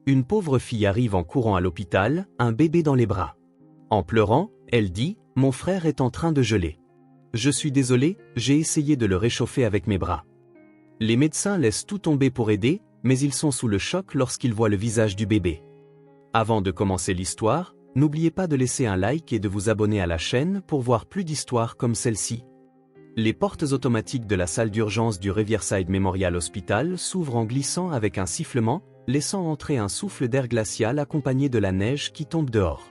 Une pauvre fille arrive en courant à l'hôpital, un bébé dans les bras. En pleurant, elle dit « Mon frère est en train de geler. Je suis désolée, j'ai essayé de le réchauffer avec mes bras. » Les médecins laissent tout tomber pour aider, mais ils sont sous le choc lorsqu'ils voient le visage du bébé. Avant de commencer l'histoire, n'oubliez pas de laisser un like et de vous abonner à la chaîne pour voir plus d'histoires comme celle-ci. Les portes automatiques de la salle d'urgence du Riverside Memorial Hospital s'ouvrent en glissant avec un sifflement, laissant entrer un souffle d'air glacial accompagné de la neige qui tombe dehors.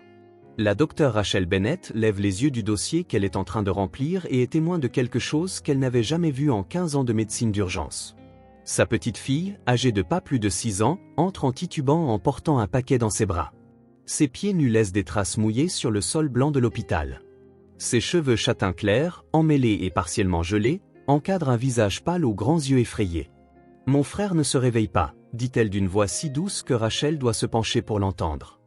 La docteure Rachel Bennett lève les yeux du dossier qu'elle est en train de remplir et est témoin de quelque chose qu'elle n'avait jamais vu en 15 ans de médecine d'urgence. Sa petite fille, âgée de pas plus de 6 ans, entre en titubant en portant un paquet dans ses bras. Ses pieds nus laissent des traces mouillées sur le sol blanc de l'hôpital. Ses cheveux châtain clair, emmêlés et partiellement gelés, encadrent un visage pâle aux grands yeux effrayés. « Mon frère ne se réveille pas », dit-elle d'une voix si douce que Rachel doit se pencher pour l'entendre.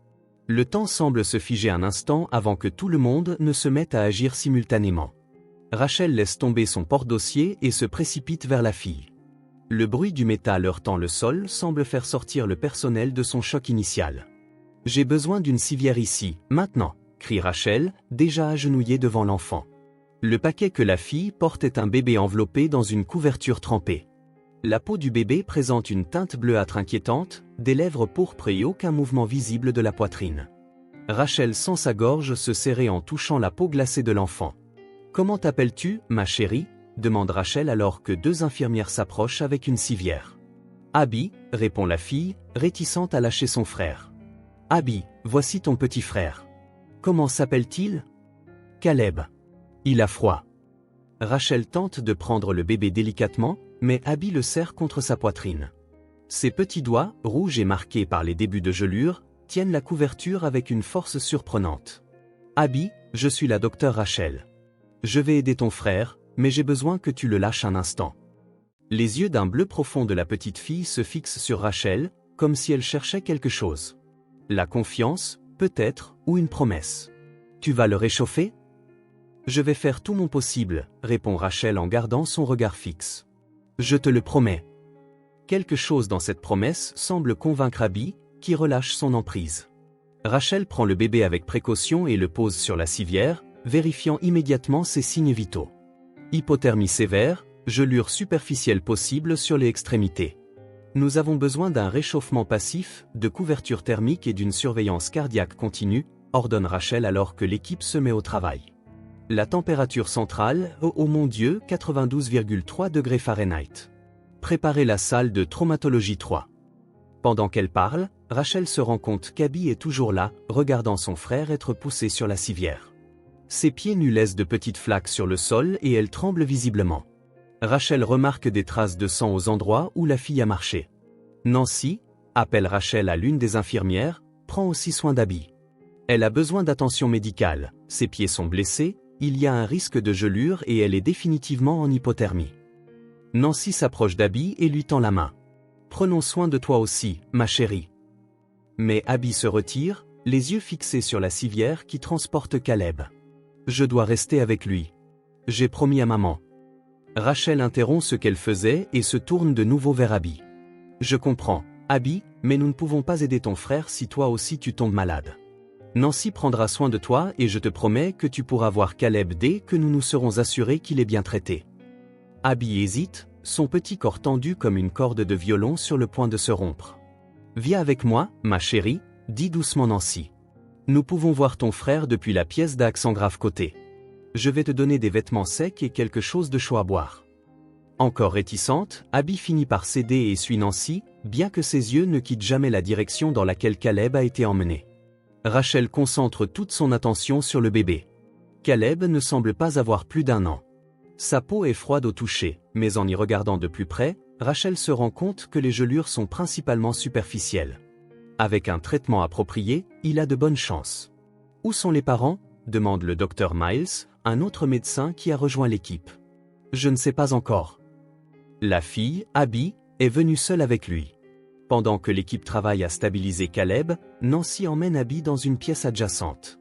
Le temps semble se figer un instant avant que tout le monde ne se mette à agir simultanément. Rachel laisse tomber son porte-dossier et se précipite vers la fille. Le bruit du métal heurtant le sol semble faire sortir le personnel de son choc initial. « J'ai besoin d'une civière ici, maintenant », crie Rachel, déjà agenouillée devant l'enfant. Le paquet que la fille porte est un bébé enveloppé dans une couverture trempée. La peau du bébé présente une teinte bleuâtre inquiétante, des lèvres pourpres et aucun mouvement visible de la poitrine. Rachel sent sa gorge se serrer en touchant la peau glacée de l'enfant. « Comment t'appelles-tu, ma chérie ?» demande Rachel alors que deux infirmières s'approchent avec une civière. « Abby » répond la fille, réticente à lâcher son frère. « Abby, voici ton petit frère. » « Comment s'appelle-t-il ? » ?»« Caleb. »« Il a froid. » Rachel tente de prendre le bébé délicatement, mais Abby le serre contre sa poitrine. Ses petits doigts, rouges et marqués par les débuts de gelure, tiennent la couverture avec une force surprenante. « Abby, je suis la docteure Rachel. Je vais aider ton frère, mais j'ai besoin que tu le lâches un instant. » Les yeux d'un bleu profond de la petite fille se fixent sur Rachel, comme si elle cherchait quelque chose. La confiance, peut-être, ou une promesse. « Tu vas le réchauffer ? » ?»« Je vais faire tout mon possible, » répond Rachel en gardant son regard fixe. « Je te le promets. » Quelque chose dans cette promesse semble convaincre Abby, qui relâche son emprise. Rachel prend le bébé avec précaution et le pose sur la civière, vérifiant immédiatement ses signes vitaux. Hypothermie sévère, gelure superficielle possible sur les extrémités. Nous avons besoin d'un réchauffement passif, de couverture thermique et d'une surveillance cardiaque continue, ordonne Rachel alors que l'équipe se met au travail. La température centrale, oh mon Dieu, 92,3 degrés Fahrenheit. Préparez la salle de traumatologie 3. Pendant qu'elle parle, Rachel se rend compte qu'Abby est toujours là, regardant son frère être poussé sur la civière. Ses pieds nus laissent de petites flaques sur le sol et elle tremble visiblement. Rachel remarque des traces de sang aux endroits où la fille a marché. Nancy, appelle Rachel à l'une des infirmières, prend aussi soin d'Abby. Elle a besoin d'attention médicale, ses pieds sont blessés, il y a un risque de gelure et elle est définitivement en hypothermie. Nancy s'approche d'Abby et lui tend la main. « Prenons soin de toi aussi, ma chérie. » Mais Abby se retire, les yeux fixés sur la civière qui transporte Caleb. « Je dois rester avec lui. J'ai promis à maman. » Rachel interrompt ce qu'elle faisait et se tourne de nouveau vers Abby. « Je comprends, Abby, mais nous ne pouvons pas aider ton frère si toi aussi tu tombes malade. Nancy prendra soin de toi et je te promets que tu pourras voir Caleb dès que nous nous serons assurés qu'il est bien traité. » Abby hésite, son petit corps tendu comme une corde de violon sur le point de se rompre. « Viens avec moi, ma chérie, » dit doucement Nancy. « Nous pouvons voir ton frère depuis la pièce d'accent grave côté. Je vais te donner des vêtements secs et quelque chose de chaud à boire. » Encore réticente, Abby finit par céder et suit Nancy, bien que ses yeux ne quittent jamais la direction dans laquelle Caleb a été emmené. Rachel concentre toute son attention sur le bébé. Caleb ne semble pas avoir plus d'1 an. Sa peau est froide au toucher, mais en y regardant de plus près, Rachel se rend compte que les gelures sont principalement superficielles. Avec un traitement approprié, il a de bonnes chances. « Où sont les parents ?» demande le docteur Miles, un autre médecin qui a rejoint l'équipe. « Je ne sais pas encore. » La fille, Abby, est venue seule avec lui. Pendant que l'équipe travaille à stabiliser Caleb, Nancy emmène Abby dans une pièce adjacente.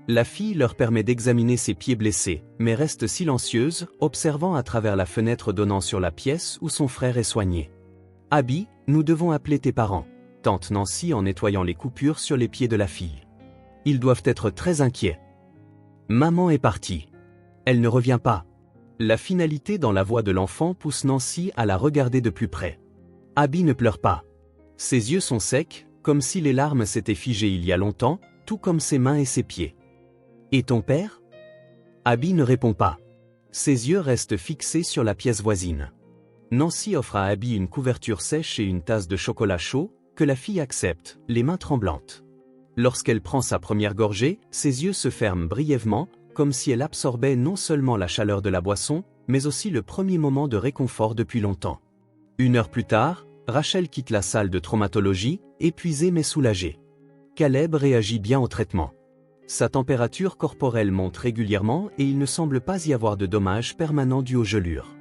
La fille leur permet d'examiner ses pieds blessés, mais reste silencieuse, observant à travers la fenêtre donnant sur la pièce où son frère est soigné. « Abby, nous devons appeler tes parents. » tante Nancy en nettoyant les coupures sur les pieds de la fille. Ils doivent être très inquiets. Maman est partie. Elle ne revient pas. La finalité dans la voix de l'enfant pousse Nancy à la regarder de plus près. Abby ne pleure pas. Ses yeux sont secs, comme si les larmes s'étaient figées il y a longtemps, tout comme ses mains et ses pieds. Et ton père? Abby ne répond pas. Ses yeux restent fixés sur la pièce voisine. Nancy offre à Abby une couverture sèche et une tasse de chocolat chaud, que la fille accepte, les mains tremblantes. Lorsqu'elle prend sa première gorgée, ses yeux se ferment brièvement, comme si elle absorbait non seulement la chaleur de la boisson, mais aussi le premier moment de réconfort depuis longtemps. 1 heure plus tard, Rachel quitte la salle de traumatologie, épuisée mais soulagée. Caleb réagit bien au traitement. Sa température corporelle monte régulièrement et il ne semble pas y avoir de dommages permanents dus aux gelures.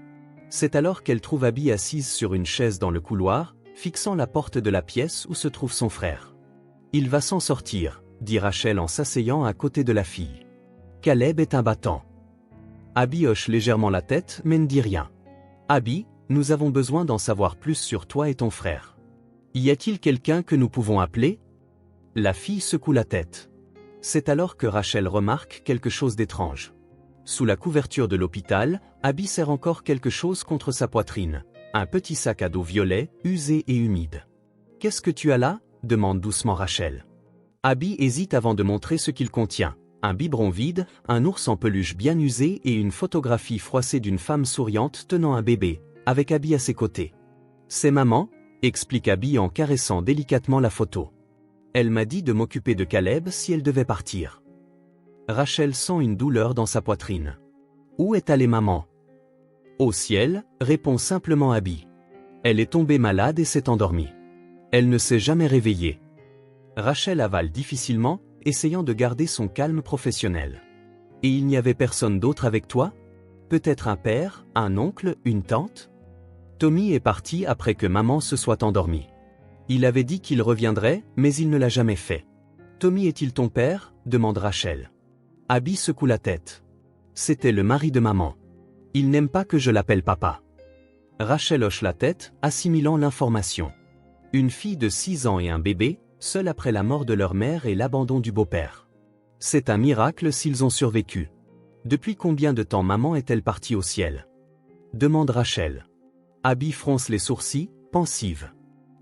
C'est alors qu'elle trouve Abby assise sur une chaise dans le couloir, fixant la porte de la pièce où se trouve son frère. « Il va s'en sortir », dit Rachel en s'asseyant à côté de la fille. Caleb est un battant. Abby hoche légèrement la tête mais ne dit rien. « Abby, nous avons besoin d'en savoir plus sur toi et ton frère. Y a-t-il quelqu'un que nous pouvons appeler ?» La fille secoue la tête. C'est alors que Rachel remarque quelque chose d'étrange. Sous la couverture de l'hôpital, Abby serre encore quelque chose contre sa poitrine. Un petit sac à dos violet, usé et humide. « Qu'est-ce que tu as là ?» demande doucement Rachel. Abby hésite avant de montrer ce qu'il contient. Un biberon vide, un ours en peluche bien usé et une photographie froissée d'une femme souriante tenant un bébé, avec Abby à ses côtés. « C'est maman », explique Abby en caressant délicatement la photo. « Elle m'a dit de m'occuper de Caleb si elle devait partir. » Rachel sent une douleur dans sa poitrine. « Où est allée maman ?»« Au ciel », répond simplement Abby. Elle est tombée malade et s'est endormie. Elle ne s'est jamais réveillée. Rachel avale difficilement, essayant de garder son calme professionnel. « Et il n'y avait personne d'autre avec toi? Peut-être un père, un oncle, une tante ?» Tommy est parti après que maman se soit endormie. Il avait dit qu'il reviendrait, mais il ne l'a jamais fait. « Tommy est-il ton père ?» demande Rachel. Abby secoue la tête. C'était le mari de maman. Il n'aime pas que je l'appelle papa. Rachel hoche la tête, assimilant l'information. Une fille de 6 ans et un bébé, seuls après la mort de leur mère et l'abandon du beau-père. C'est un miracle s'ils ont survécu. Depuis combien de temps maman est-elle partie au ciel? Demande Rachel. Abby fronce les sourcils, pensive.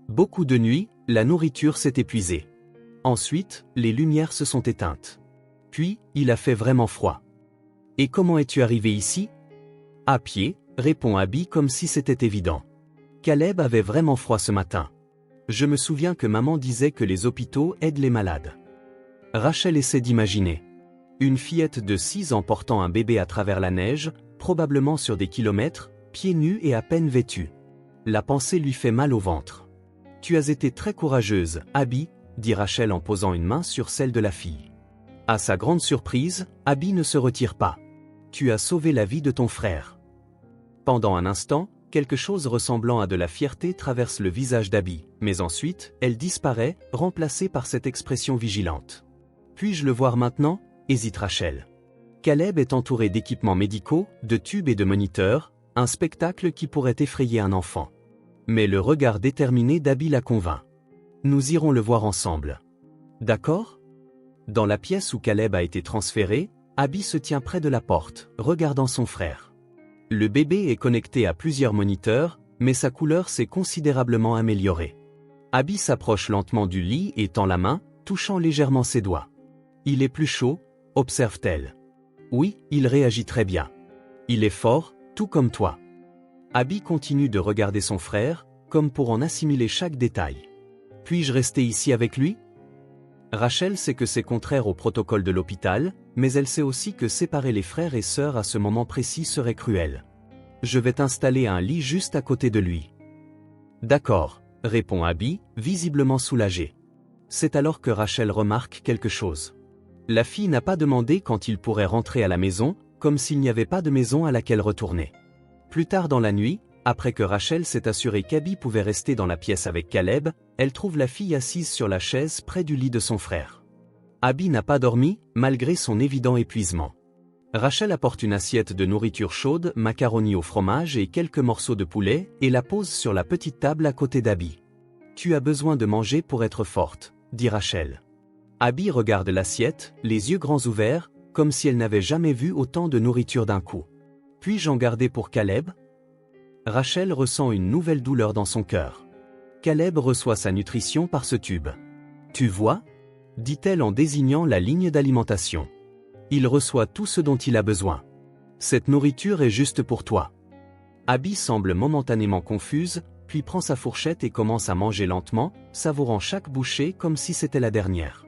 Beaucoup de nuits, la nourriture s'est épuisée. Ensuite, les lumières se sont éteintes. Puis, il a fait vraiment froid. Et comment es-tu arrivé ici? À pied, répond Abby comme si c'était évident. Caleb avait vraiment froid ce matin. Je me souviens que maman disait que les hôpitaux aident les malades. Rachel essaie d'imaginer. Une fillette de 6 ans portant un bébé à travers la neige, probablement sur des kilomètres, pieds nus et à peine vêtue. La pensée lui fait mal au ventre. Tu as été très courageuse, Abby, dit Rachel en posant une main sur celle de la fille. À sa grande surprise, Abby ne se retire pas. Tu as sauvé la vie de ton frère. Pendant un instant, quelque chose ressemblant à de la fierté traverse le visage d'Abby, mais ensuite, elle disparaît, remplacée par cette expression vigilante. Puis-je le voir maintenant? Hésite Rachel. Caleb est entouré d'équipements médicaux, de tubes et de moniteurs, un spectacle qui pourrait effrayer un enfant. Mais le regard déterminé d'Abby la convainc. Nous irons le voir ensemble. D'accord? Dans la pièce où Caleb a été transféré, Abby se tient près de la porte, regardant son frère. Le bébé est connecté à plusieurs moniteurs, mais sa couleur s'est considérablement améliorée. Abby s'approche lentement du lit et tend la main, touchant légèrement ses doigts. Il est plus chaud, observe-t-elle. Oui, il réagit très bien. Il est fort, tout comme toi. Abby continue de regarder son frère, comme pour en assimiler chaque détail. Puis-je rester ici avec lui? Rachel sait que c'est contraire au protocole de l'hôpital, mais elle sait aussi que séparer les frères et sœurs à ce moment précis serait cruel. Je vais t'installer un lit juste à côté de lui. D'accord, répond Abby, visiblement soulagée. C'est alors que Rachel remarque quelque chose. La fille n'a pas demandé quand il pourrait rentrer à la maison, comme s'il n'y avait pas de maison à laquelle retourner. Plus tard dans la nuit, après que Rachel s'est assurée qu'Abby pouvait rester dans la pièce avec Caleb, elle trouve la fille assise sur la chaise près du lit de son frère. Abby n'a pas dormi, malgré son évident épuisement. Rachel apporte une assiette de nourriture chaude, macaroni au fromage et quelques morceaux de poulet, et la pose sur la petite table à côté d'Abby. Tu as besoin de manger pour être forte, dit Rachel. Abby regarde l'assiette, les yeux grands ouverts, comme si elle n'avait jamais vu autant de nourriture d'un coup. Puis-je en garder pour Caleb? Rachel ressent une nouvelle douleur dans son cœur. Caleb reçoit sa nutrition par ce tube. Tu vois? Dit-elle en désignant la ligne d'alimentation. Il reçoit tout ce dont il a besoin. Cette nourriture est juste pour toi. Abby semble momentanément confuse, puis prend sa fourchette et commence à manger lentement, savourant chaque bouchée comme si c'était la dernière.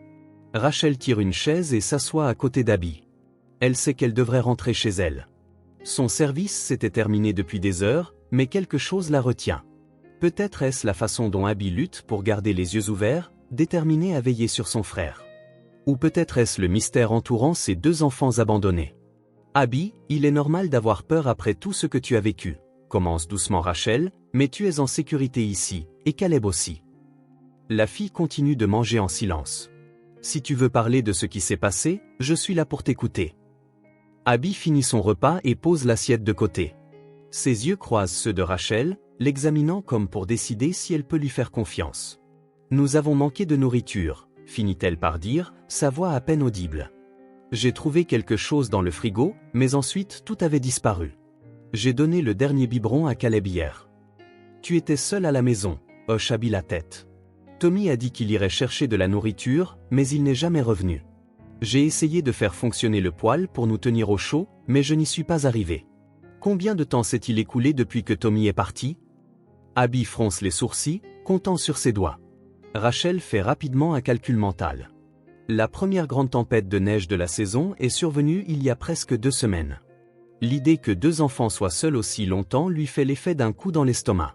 Rachel tire une chaise et s'assoit à côté d'Abby. Elle sait qu'elle devrait rentrer chez elle. Son service s'était terminé depuis des heures, mais quelque chose la retient. Peut-être est-ce la façon dont Abby lutte pour garder les yeux ouverts, déterminée à veiller sur son frère. Ou peut-être est-ce le mystère entourant ses 2 enfants abandonnés. Abby, il est normal d'avoir peur après tout ce que tu as vécu. Commence doucement Rachel, mais tu es en sécurité ici, et Caleb aussi. La fille continue de manger en silence. Si tu veux parler de ce qui s'est passé, je suis là pour t'écouter. Abby finit son repas et pose l'assiette de côté. Ses yeux croisent ceux de Rachel, l'examinant comme pour décider si elle peut lui faire confiance. Nous avons manqué de nourriture, finit-elle par dire, sa voix à peine audible. J'ai trouvé quelque chose dans le frigo, mais ensuite tout avait disparu. J'ai donné le dernier biberon à Caleb hier. Tu étais seul à la maison, hoche Abby la tête. Tommy a dit qu'il irait chercher de la nourriture, mais il n'est jamais revenu. J'ai essayé de faire fonctionner le poêle pour nous tenir au chaud, mais je n'y suis pas arrivé. Combien de temps s'est-il écoulé depuis que Tommy est parti? Abby fronce les sourcils, comptant sur ses doigts. Rachel fait rapidement un calcul mental. La première grande tempête de neige de la saison est survenue il y a presque 2 semaines. L'idée que 2 enfants soient seuls aussi longtemps lui fait l'effet d'un coup dans l'estomac.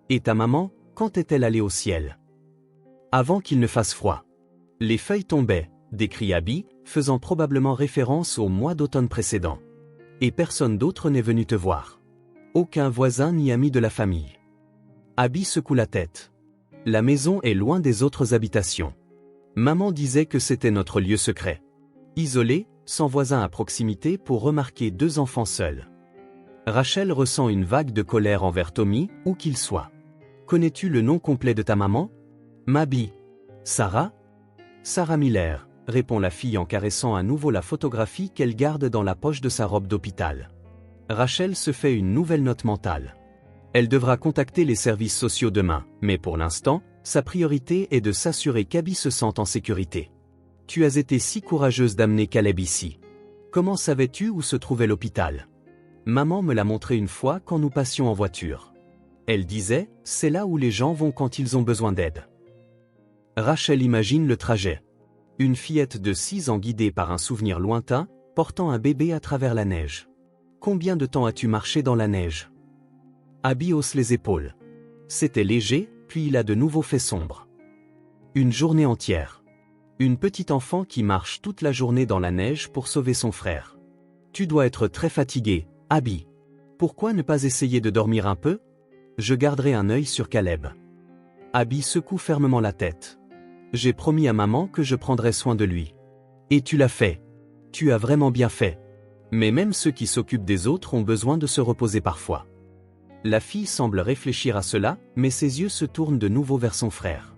Et ta maman, quand est-elle allée au ciel? Avant qu'il ne fasse froid. Les feuilles tombaient, décrit Abby, faisant probablement référence au mois d'automne précédent. Et personne d'autre n'est venu te voir. Aucun voisin ni ami de la famille. Abby secoue la tête. La maison est loin des autres habitations. Maman disait que c'était notre lieu secret. Isolé, sans voisin à proximité pour remarquer 2 enfants seuls. Rachel ressent une vague de colère envers Tommy, où qu'il soit. Connais-tu le nom complet de ta maman? Mabi. Sarah? Sarah Miller, répond la fille en caressant à nouveau la photographie qu'elle garde dans la poche de sa robe d'hôpital. Rachel se fait une nouvelle note mentale. Elle devra contacter les services sociaux demain, mais pour l'instant, sa priorité est de s'assurer qu'Abby se sente en sécurité. Tu as été si courageuse d'amener Caleb ici. Comment savais-tu où se trouvait l'hôpital? Maman me l'a montré une fois quand nous passions en voiture. Elle disait, c'est là où les gens vont quand ils ont besoin d'aide. Rachel imagine le trajet. Une fillette de 6 ans guidée par un souvenir lointain, portant un bébé à travers la neige. Combien de temps as-tu marché dans la neige? Abby hausse les épaules. C'était léger, puis il a de nouveau fait sombre. Une journée entière. Une petite enfant qui marche toute la journée dans la neige pour sauver son frère. Tu dois être très fatigué, Abby. Pourquoi ne pas essayer de dormir un peu? Je garderai un œil sur Caleb. Abby secoue fermement la tête. J'ai promis à maman que je prendrais soin de lui. Et tu l'as fait. Tu as vraiment bien fait. Mais même ceux qui s'occupent des autres ont besoin de se reposer parfois. La fille semble réfléchir à cela, mais ses yeux se tournent de nouveau vers son frère.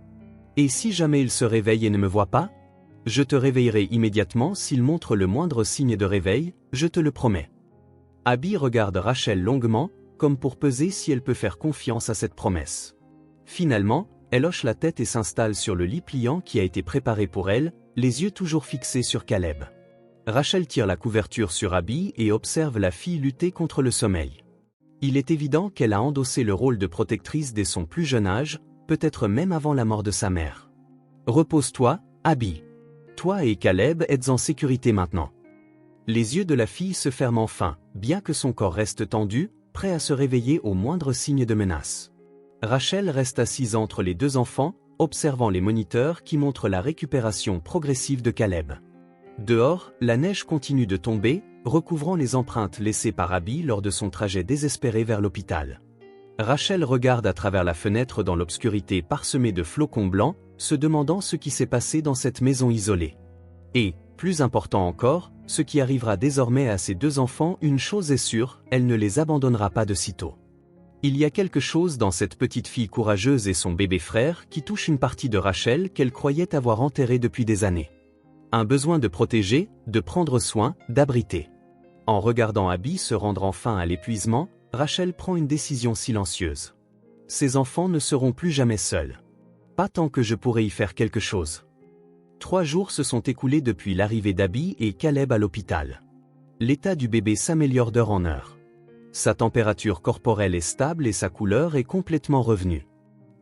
Et si jamais il se réveille et ne me voit pas? Je te réveillerai immédiatement s'il montre le moindre signe de réveil, je te le promets. Abby regarde Rachel longuement, comme pour peser si elle peut faire confiance à cette promesse. Finalement, elle hoche la tête et s'installe sur le lit pliant qui a été préparé pour elle, les yeux toujours fixés sur Caleb. Rachel tire la couverture sur Abby et observe la fille lutter contre le sommeil. Il est évident qu'elle a endossé le rôle de protectrice dès son plus jeune âge, peut-être même avant la mort de sa mère. Repose-toi, Abby. Toi et Caleb êtes en sécurité maintenant. Les yeux de la fille se ferment enfin, bien que son corps reste tendu, prêt à se réveiller au moindre signe de menace. Rachel reste assise entre les 2 enfants, observant les moniteurs qui montrent la récupération progressive de Caleb. Dehors, la neige continue de tomber, recouvrant les empreintes laissées par Abby lors de son trajet désespéré vers l'hôpital. Rachel regarde à travers la fenêtre dans l'obscurité parsemée de flocons blancs, se demandant ce qui s'est passé dans cette maison isolée. Et, plus important encore, ce qui arrivera désormais à ses 2 enfants, une chose est sûre, elle ne les abandonnera pas de sitôt. Il y a quelque chose dans cette petite fille courageuse et son bébé frère qui touche une partie de Rachel qu'elle croyait avoir enterrée depuis des années. Un besoin de protéger, de prendre soin, d'abriter. En regardant Abby se rendre enfin à l'épuisement, Rachel prend une décision silencieuse. Ses enfants ne seront plus jamais seuls. Pas tant que je pourrai y faire quelque chose. 3 jours se sont écoulés depuis l'arrivée d'Abby et Caleb à l'hôpital. L'état du bébé s'améliore d'heure en heure. Sa température corporelle est stable et sa couleur est complètement revenue.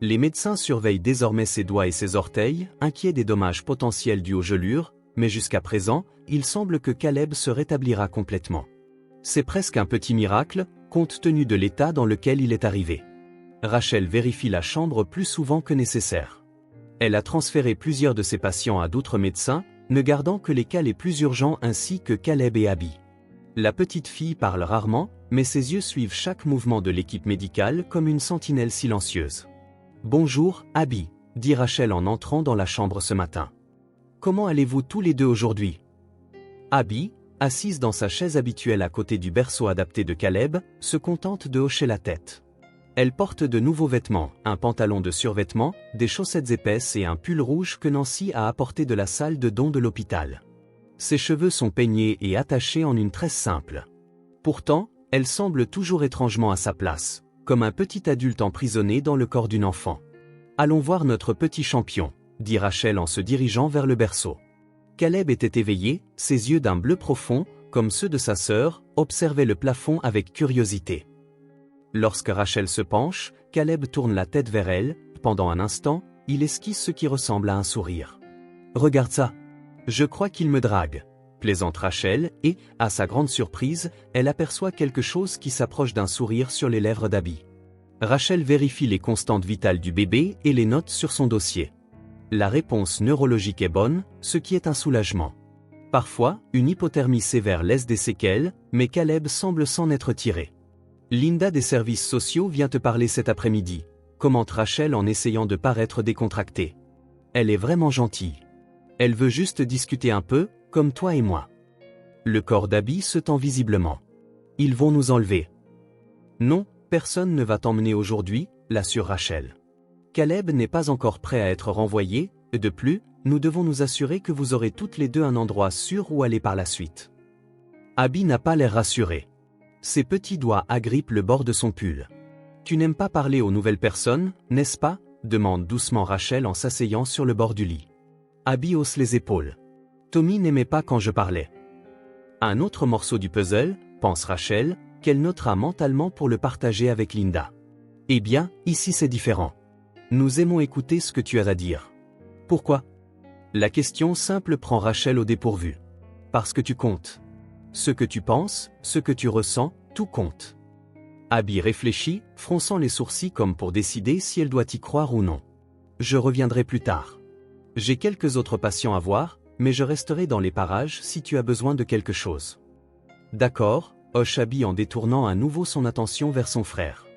Les médecins surveillent désormais ses doigts et ses orteils, inquiets des dommages potentiels dus aux gelures, mais jusqu'à présent, il semble que Caleb se rétablira complètement. C'est presque un petit miracle, compte tenu de l'état dans lequel il est arrivé. Rachel vérifie la chambre plus souvent que nécessaire. Elle a transféré plusieurs de ses patients à d'autres médecins, ne gardant que les cas les plus urgents ainsi que Caleb et Abby. La petite fille parle rarement, mais ses yeux suivent chaque mouvement de l'équipe médicale comme une sentinelle silencieuse. « Bonjour, Abby », dit Rachel en entrant dans la chambre ce matin. « Comment allez-vous tous les deux aujourd'hui ?» Abby, assise dans sa chaise habituelle à côté du berceau adapté de Caleb, se contente de hocher la tête. Elle porte de nouveaux vêtements, un pantalon de survêtement, des chaussettes épaisses et un pull rouge que Nancy a apporté de la salle de don de l'hôpital. Ses cheveux sont peignés et attachés en une tresse simple. Pourtant, elle semble toujours étrangement à sa place, comme un petit adulte emprisonné dans le corps d'une enfant. « Allons voir notre petit champion », dit Rachel en se dirigeant vers le berceau. Caleb était éveillé, ses yeux d'un bleu profond, comme ceux de sa sœur, observaient le plafond avec curiosité. Lorsque Rachel se penche, Caleb tourne la tête vers elle, pendant un instant, il esquisse ce qui ressemble à un sourire. « Regarde ça. Je crois qu'il me drague », plaisante Rachel, et, à sa grande surprise, elle aperçoit quelque chose qui s'approche d'un sourire sur les lèvres d'Abby. Rachel vérifie les constantes vitales du bébé et les note sur son dossier. La réponse neurologique est bonne, ce qui est un soulagement. Parfois, une hypothermie sévère laisse des séquelles, mais Caleb semble s'en être tiré. Linda des services sociaux vient te parler cet après-midi, commente Rachel en essayant de paraître décontractée. Elle est vraiment gentille. Elle veut juste discuter un peu, comme toi et moi. Le corps d'Abby se tend visiblement. Ils vont nous enlever. Non, personne ne va t'emmener aujourd'hui, l'assure Rachel. Caleb n'est pas encore prêt à être renvoyé, et de plus, nous devons nous assurer que vous aurez toutes les deux un endroit sûr où aller par la suite. Abby n'a pas l'air rassurée. Ses petits doigts agrippent le bord de son pull. Tu n'aimes pas parler aux nouvelles personnes, n'est-ce pas ? Demande doucement Rachel en s'asseyant sur le bord du lit. Abby hausse les épaules. Tommy n'aimait pas quand je parlais. Un autre morceau du puzzle, pense Rachel, qu'elle notera mentalement pour le partager avec Linda. Eh bien, ici c'est différent. Nous aimons écouter ce que tu as à dire. Pourquoi ? La question simple prend Rachel au dépourvu. Parce que tu comptes. Ce que tu penses, ce que tu ressens, tout compte. Abby réfléchit, fronçant les sourcils comme pour décider si elle doit y croire ou non. Je reviendrai plus tard. J'ai quelques autres patients à voir, mais je resterai dans les parages si tu as besoin de quelque chose. D'accord, hoche Abby en détournant à nouveau son attention vers son frère.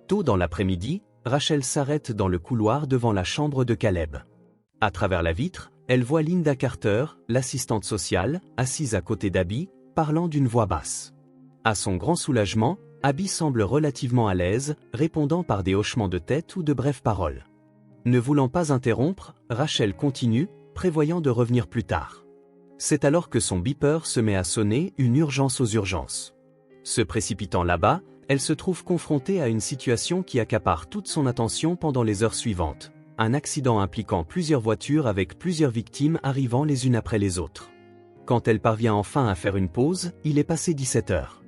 Tôt dans l'après-midi, Rachel s'arrête dans le couloir devant la chambre de Caleb. À travers la vitre, elle voit Linda Carter, l'assistante sociale, assise à côté d'Abby, parlant d'une voix basse. À son grand soulagement, Abby semble relativement à l'aise, répondant par des hochements de tête ou de brèves paroles. Ne voulant pas interrompre, Rachel continue, prévoyant de revenir plus tard. C'est alors que son beeper se met à sonner, une urgence aux urgences. Se précipitant là-bas, elle se trouve confrontée à une situation qui accapare toute son attention pendant les heures suivantes. Un accident impliquant plusieurs voitures avec plusieurs victimes arrivant les unes après les autres. Quand elle parvient enfin à faire une pause, il est passé 17 heures.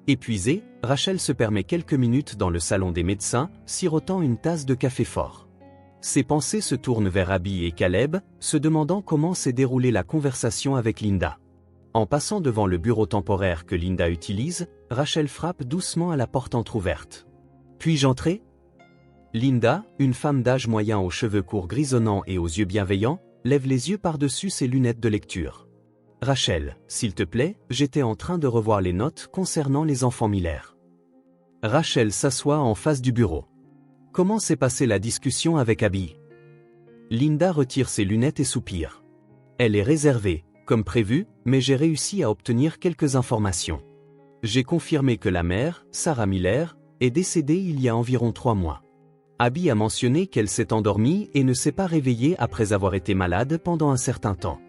Épuisée, Rachel se permet quelques minutes dans le salon des médecins, sirotant une tasse de café fort. Ses pensées se tournent vers Abby et Caleb, se demandant comment s'est déroulée la conversation avec Linda. En passant devant le bureau temporaire que Linda utilise, Rachel frappe doucement à la porte entr'ouverte. « Puis-je entrer ?» Linda, une femme d'âge moyen aux cheveux courts grisonnants et aux yeux bienveillants, lève les yeux par-dessus ses lunettes de lecture. « Rachel, s'il te plaît, j'étais en train de revoir les notes concernant les enfants Miller. » Rachel s'assoit en face du bureau. Comment s'est passée la discussion avec Abby ? Linda retire ses lunettes et soupire. Elle est réservée, comme prévu, mais j'ai réussi à obtenir quelques informations. J'ai confirmé que la mère, Sarah Miller, est décédée il y a environ 3 mois. Abby a mentionné qu'elle s'est endormie et ne s'est pas réveillée après avoir été malade pendant un certain temps.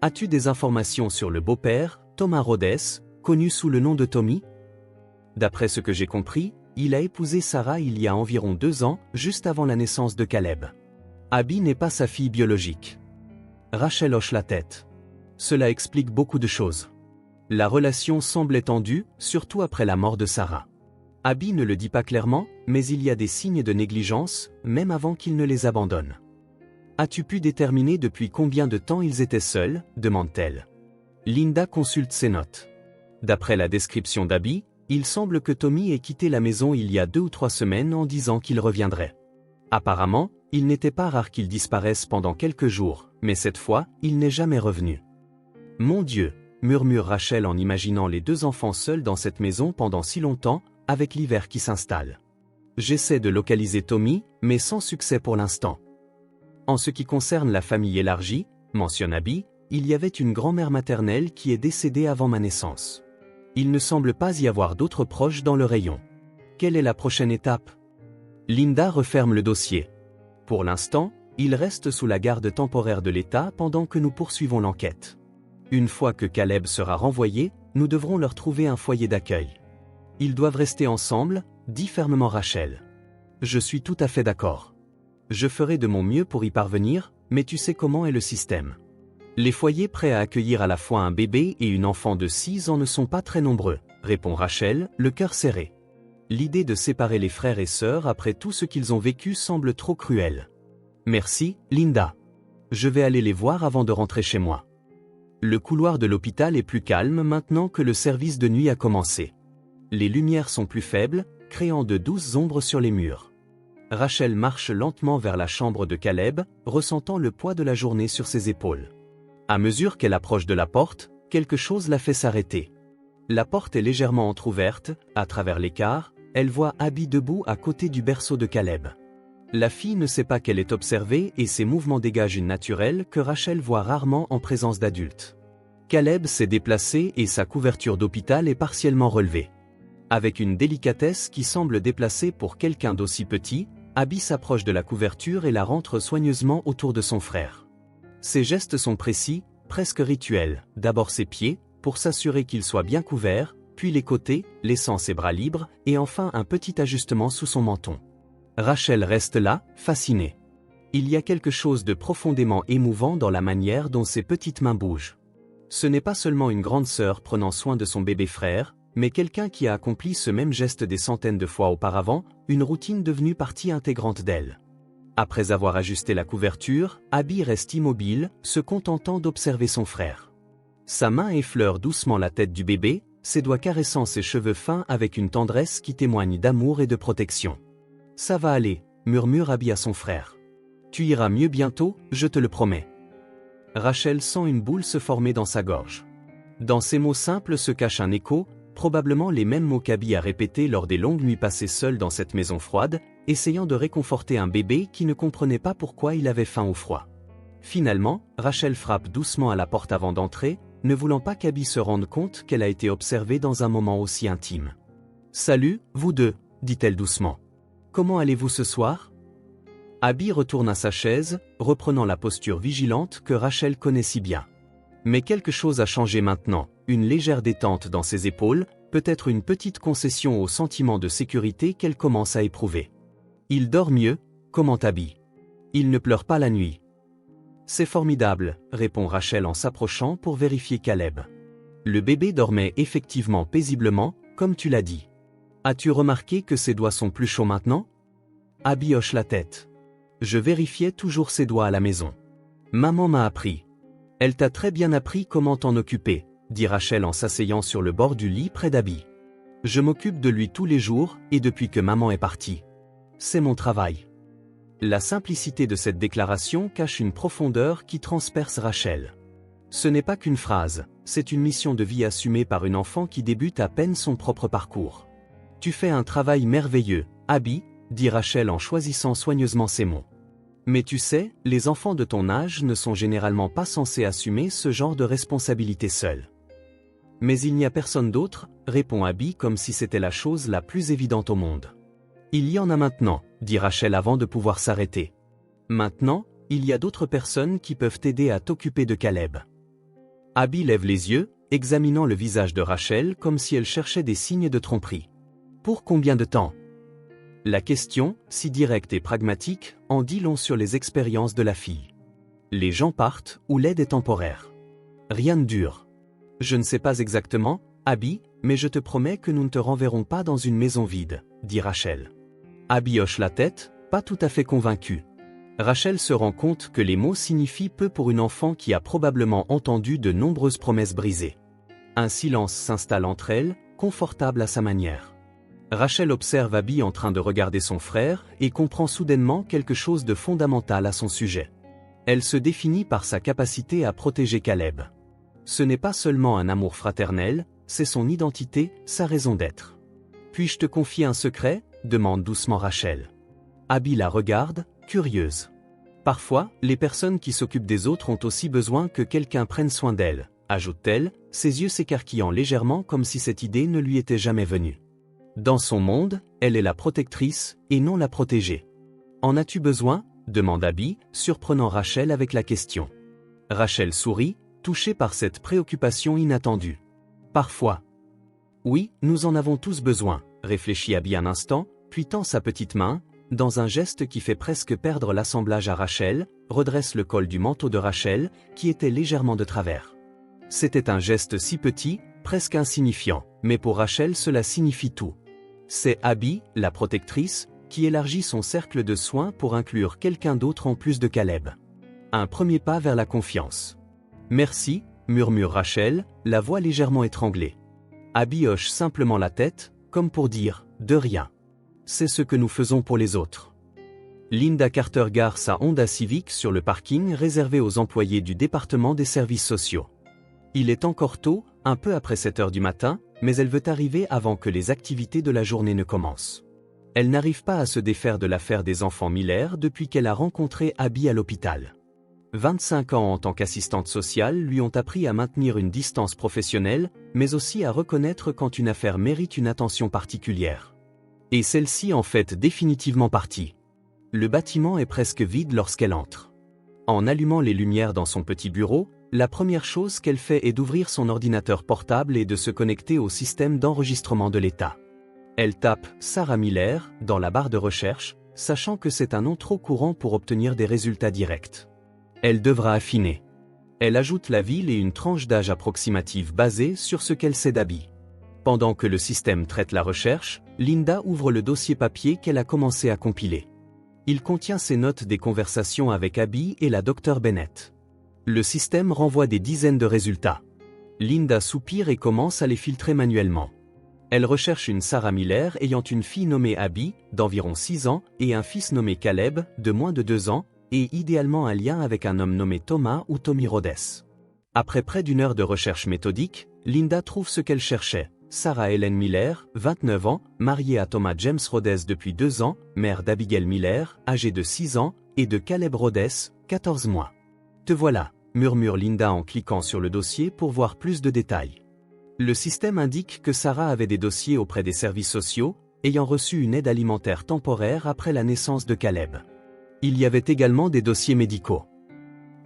As-tu des informations sur le beau-père, Thomas Rhodes, connu sous le nom de Tommy? D'après ce que j'ai compris, il a épousé Sarah il y a environ 2 ans, juste avant la naissance de Caleb. Abby n'est pas sa fille biologique. Rachel hoche la tête. Cela explique beaucoup de choses. La relation semble tendue, surtout après la mort de Sarah. Abby ne le dit pas clairement, mais il y a des signes de négligence, même avant qu'il ne les abandonne. As-tu pu déterminer depuis combien de temps ils étaient seuls, demande-t-elle. Linda consulte ses notes. D'après la description d'Abby, il semble que Tommy ait quitté la maison il y a 2 ou 3 semaines en disant qu'il reviendrait. Apparemment, il n'était pas rare qu'il disparaisse pendant quelques jours, mais cette fois, il n'est jamais revenu. Mon Dieu, murmure Rachel en imaginant les 2 enfants seuls dans cette maison pendant si longtemps, avec l'hiver qui s'installe. J'essaie de localiser Tommy, mais sans succès pour l'instant. En ce qui concerne la famille élargie, mentionne Abby, il y avait une grand-mère maternelle qui est décédée avant ma naissance. Il ne semble pas y avoir d'autres proches dans le rayon. Quelle est la prochaine étape? Linda referme le dossier. Pour l'instant, il reste sous la garde temporaire de l'État pendant que nous poursuivons l'enquête. Une fois que Caleb sera renvoyé, nous devrons leur trouver un foyer d'accueil. Ils doivent rester ensemble, dit fermement Rachel. Je suis tout à fait d'accord. Je ferai de mon mieux pour y parvenir, mais tu sais comment est le système. Les foyers prêts à accueillir à la fois un bébé et une enfant de 6 ans ne sont pas très nombreux, répond Rachel, le cœur serré. L'idée de séparer les frères et sœurs après tout ce qu'ils ont vécu semble trop cruelle. Merci, Linda. Je vais aller les voir avant de rentrer chez moi. Le couloir de l'hôpital est plus calme maintenant que le service de nuit a commencé. Les lumières sont plus faibles, créant de douces ombres sur les murs. Rachel marche lentement vers la chambre de Caleb, ressentant le poids de la journée sur ses épaules. À mesure qu'elle approche de la porte, quelque chose la fait s'arrêter. La porte est légèrement entr'ouverte, à travers l'écart, elle voit Abby debout à côté du berceau de Caleb. La fille ne sait pas qu'elle est observée et ses mouvements dégagent une naturelle que Rachel voit rarement en présence d'adultes. Caleb s'est déplacé et sa couverture d'hôpital est partiellement relevée. Avec une délicatesse qui semble déplacée pour quelqu'un d'aussi petit, Abby s'approche de la couverture et la rentre soigneusement autour de son frère. Ses gestes sont précis, presque rituels, d'abord ses pieds, pour s'assurer qu'ils soient bien couverts, puis les côtés, laissant ses bras libres, et enfin un petit ajustement sous son menton. Rachel reste là, fascinée. Il y a quelque chose de profondément émouvant dans la manière dont ses petites mains bougent. Ce n'est pas seulement une grande sœur prenant soin de son bébé frère, mais quelqu'un qui a accompli ce même geste des centaines de fois auparavant, une routine devenue partie intégrante d'elle. Après avoir ajusté la couverture, Abby reste immobile, se contentant d'observer son frère. Sa main effleure doucement la tête du bébé, ses doigts caressant ses cheveux fins avec une tendresse qui témoigne d'amour et de protection. « Ça va aller », murmure Abby à son frère. « Tu iras mieux bientôt, je te le promets. » Rachel sent une boule se former dans sa gorge. Dans ces mots simples se cache un écho, probablement les mêmes mots qu'Abby a répétés lors des longues nuits passées seule dans cette maison froide, essayant de réconforter un bébé qui ne comprenait pas pourquoi il avait faim ou froid. Finalement, Rachel frappe doucement à la porte avant d'entrer, ne voulant pas qu'Abby se rende compte qu'elle a été observée dans un moment aussi intime. « Salut, vous deux, dit-elle doucement. Comment allez-vous ce soir ? » Abby retourne à sa chaise, reprenant la posture vigilante que Rachel connaît si bien. Mais quelque chose a changé maintenant, une légère détente dans ses épaules, peut-être une petite concession au sentiment de sécurité qu'elle commence à éprouver. Il dort mieux, commente Abby. Il ne pleure pas la nuit. C'est formidable, répond Rachel en s'approchant pour vérifier Caleb. Le bébé dormait effectivement paisiblement, comme tu l'as dit. As-tu remarqué que ses doigts sont plus chauds maintenant ? Abby hoche la tête. Je vérifiais toujours ses doigts à la maison. Maman m'a appris. Elle t'a très bien appris comment t'en occuper, dit Rachel en s'asseyant sur le bord du lit près d'Abby. Je m'occupe de lui tous les jours et depuis que maman est partie. C'est mon travail. La simplicité de cette déclaration cache une profondeur qui transperce Rachel. Ce n'est pas qu'une phrase, c'est une mission de vie assumée par une enfant qui débute à peine son propre parcours. Tu fais un travail merveilleux, Abby, dit Rachel en choisissant soigneusement ses mots. Mais tu sais, les enfants de ton âge ne sont généralement pas censés assumer ce genre de responsabilité seuls. Mais il n'y a personne d'autre, répond Abby comme si c'était la chose la plus évidente au monde. Il y en a maintenant, dit Rachel avant de pouvoir s'arrêter. Maintenant, il y a d'autres personnes qui peuvent t'aider à t'occuper de Caleb. Abby lève les yeux, examinant le visage de Rachel comme si elle cherchait des signes de tromperie. Pour combien de temps? La question, si directe et pragmatique, en dit long sur les expériences de la fille. Les gens partent, ou l'aide est temporaire. Rien ne dure. Je ne sais pas exactement, Abby, mais je te promets que nous ne te renverrons pas dans une maison vide, dit Rachel. Abby hoche la tête, pas tout à fait convaincue. Rachel se rend compte que les mots signifient peu pour une enfant qui a probablement entendu de nombreuses promesses brisées. Un silence s'installe entre elles, confortable à sa manière. Rachel observe Abby en train de regarder son frère et comprend soudainement quelque chose de fondamental à son sujet. Elle se définit par sa capacité à protéger Caleb. Ce n'est pas seulement un amour fraternel, c'est son identité, sa raison d'être. « Puis-je te confier un secret ?» demande doucement Rachel. Abby la regarde, curieuse. Parfois, les personnes qui s'occupent des autres ont aussi besoin que quelqu'un prenne soin d'elles, ajoute-t-elle, ses yeux s'écarquillant légèrement comme si cette idée ne lui était jamais venue. Dans son monde, elle est la protectrice, et non la protégée. « En as-tu besoin ?» demande Abby, surprenant Rachel avec la question. Rachel sourit, touchée par cette préoccupation inattendue. « Parfois. »« Oui, nous en avons tous besoin, » réfléchit Abby un instant, puis tend sa petite main, dans un geste qui fait presque perdre l'assemblage à Rachel, redresse le col du manteau de Rachel, qui était légèrement de travers. C'était un geste si petit, presque insignifiant, mais pour Rachel cela signifie tout. C'est Abby, la protectrice, qui élargit son cercle de soins pour inclure quelqu'un d'autre en plus de Caleb. Un premier pas vers la confiance. « Merci », murmure Rachel, la voix légèrement étranglée. Abby hoche simplement la tête, comme pour dire « de rien ». C'est ce que nous faisons pour les autres. Linda Carter gare sa Honda Civic sur le parking réservé aux employés du département des services sociaux. Il est encore tôt, un peu après 7 heures du matin, mais elle veut arriver avant que les activités de la journée ne commencent. Elle n'arrive pas à se défaire de l'affaire des enfants Miller depuis qu'elle a rencontré Abby à l'hôpital. 25 ans en tant qu'assistante sociale lui ont appris à maintenir une distance professionnelle, mais aussi à reconnaître quand une affaire mérite une attention particulière. Et celle-ci en fait définitivement partie. Le bâtiment est presque vide lorsqu'elle entre. En allumant les lumières dans son petit bureau, la première chose qu'elle fait est d'ouvrir son ordinateur portable et de se connecter au système d'enregistrement de l'État. Elle tape « Sarah Miller » dans la barre de recherche, sachant que c'est un nom trop courant pour obtenir des résultats directs. Elle devra affiner. Elle ajoute la ville et une tranche d'âge approximative basée sur ce qu'elle sait d'Abby. Pendant que le système traite la recherche, Linda ouvre le dossier papier qu'elle a commencé à compiler. Il contient ses notes des conversations avec Abby et la Dr Bennett. Le système renvoie des dizaines de résultats. Linda soupire et commence à les filtrer manuellement. Elle recherche une Sarah Miller ayant une fille nommée Abby, d'environ 6 ans, et un fils nommé Caleb, de moins de 2 ans, et idéalement un lien avec un homme nommé Thomas ou Tommy Rhodes. Après près d'une heure de recherche méthodique, Linda trouve ce qu'elle cherchait. Sarah Helen Miller, 29 ans, mariée à Thomas James Rhodes depuis 2 ans, mère d'Abigail Miller, âgée de 6 ans, et de Caleb Rhodes, 14 mois. « Te voilà », murmure Linda en cliquant sur le dossier pour voir plus de détails. Le système indique que Sarah avait des dossiers auprès des services sociaux, ayant reçu une aide alimentaire temporaire après la naissance de Caleb. Il y avait également des dossiers médicaux.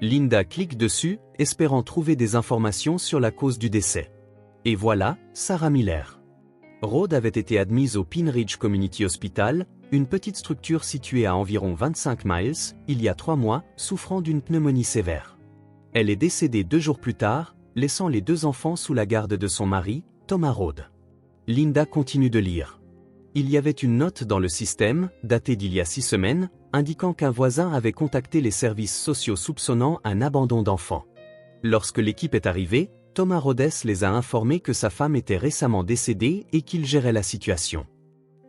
Linda clique dessus, espérant trouver des informations sur la cause du décès. Et voilà, Sarah Miller. Rhodes avait été admise au Pine Ridge Community Hospital, une petite structure située à environ 25 miles, il y a 3 mois, souffrant d'une pneumonie sévère. Elle est décédée 2 jours plus tard, laissant les 2 enfants sous la garde de son mari, Thomas Rhodes. Linda continue de lire. Il y avait une note dans le système, datée d'il y a 6 semaines, indiquant qu'un voisin avait contacté les services sociaux soupçonnant un abandon d'enfants. Lorsque l'équipe est arrivée, Thomas Rhodes les a informés que sa femme était récemment décédée et qu'il gérait la situation.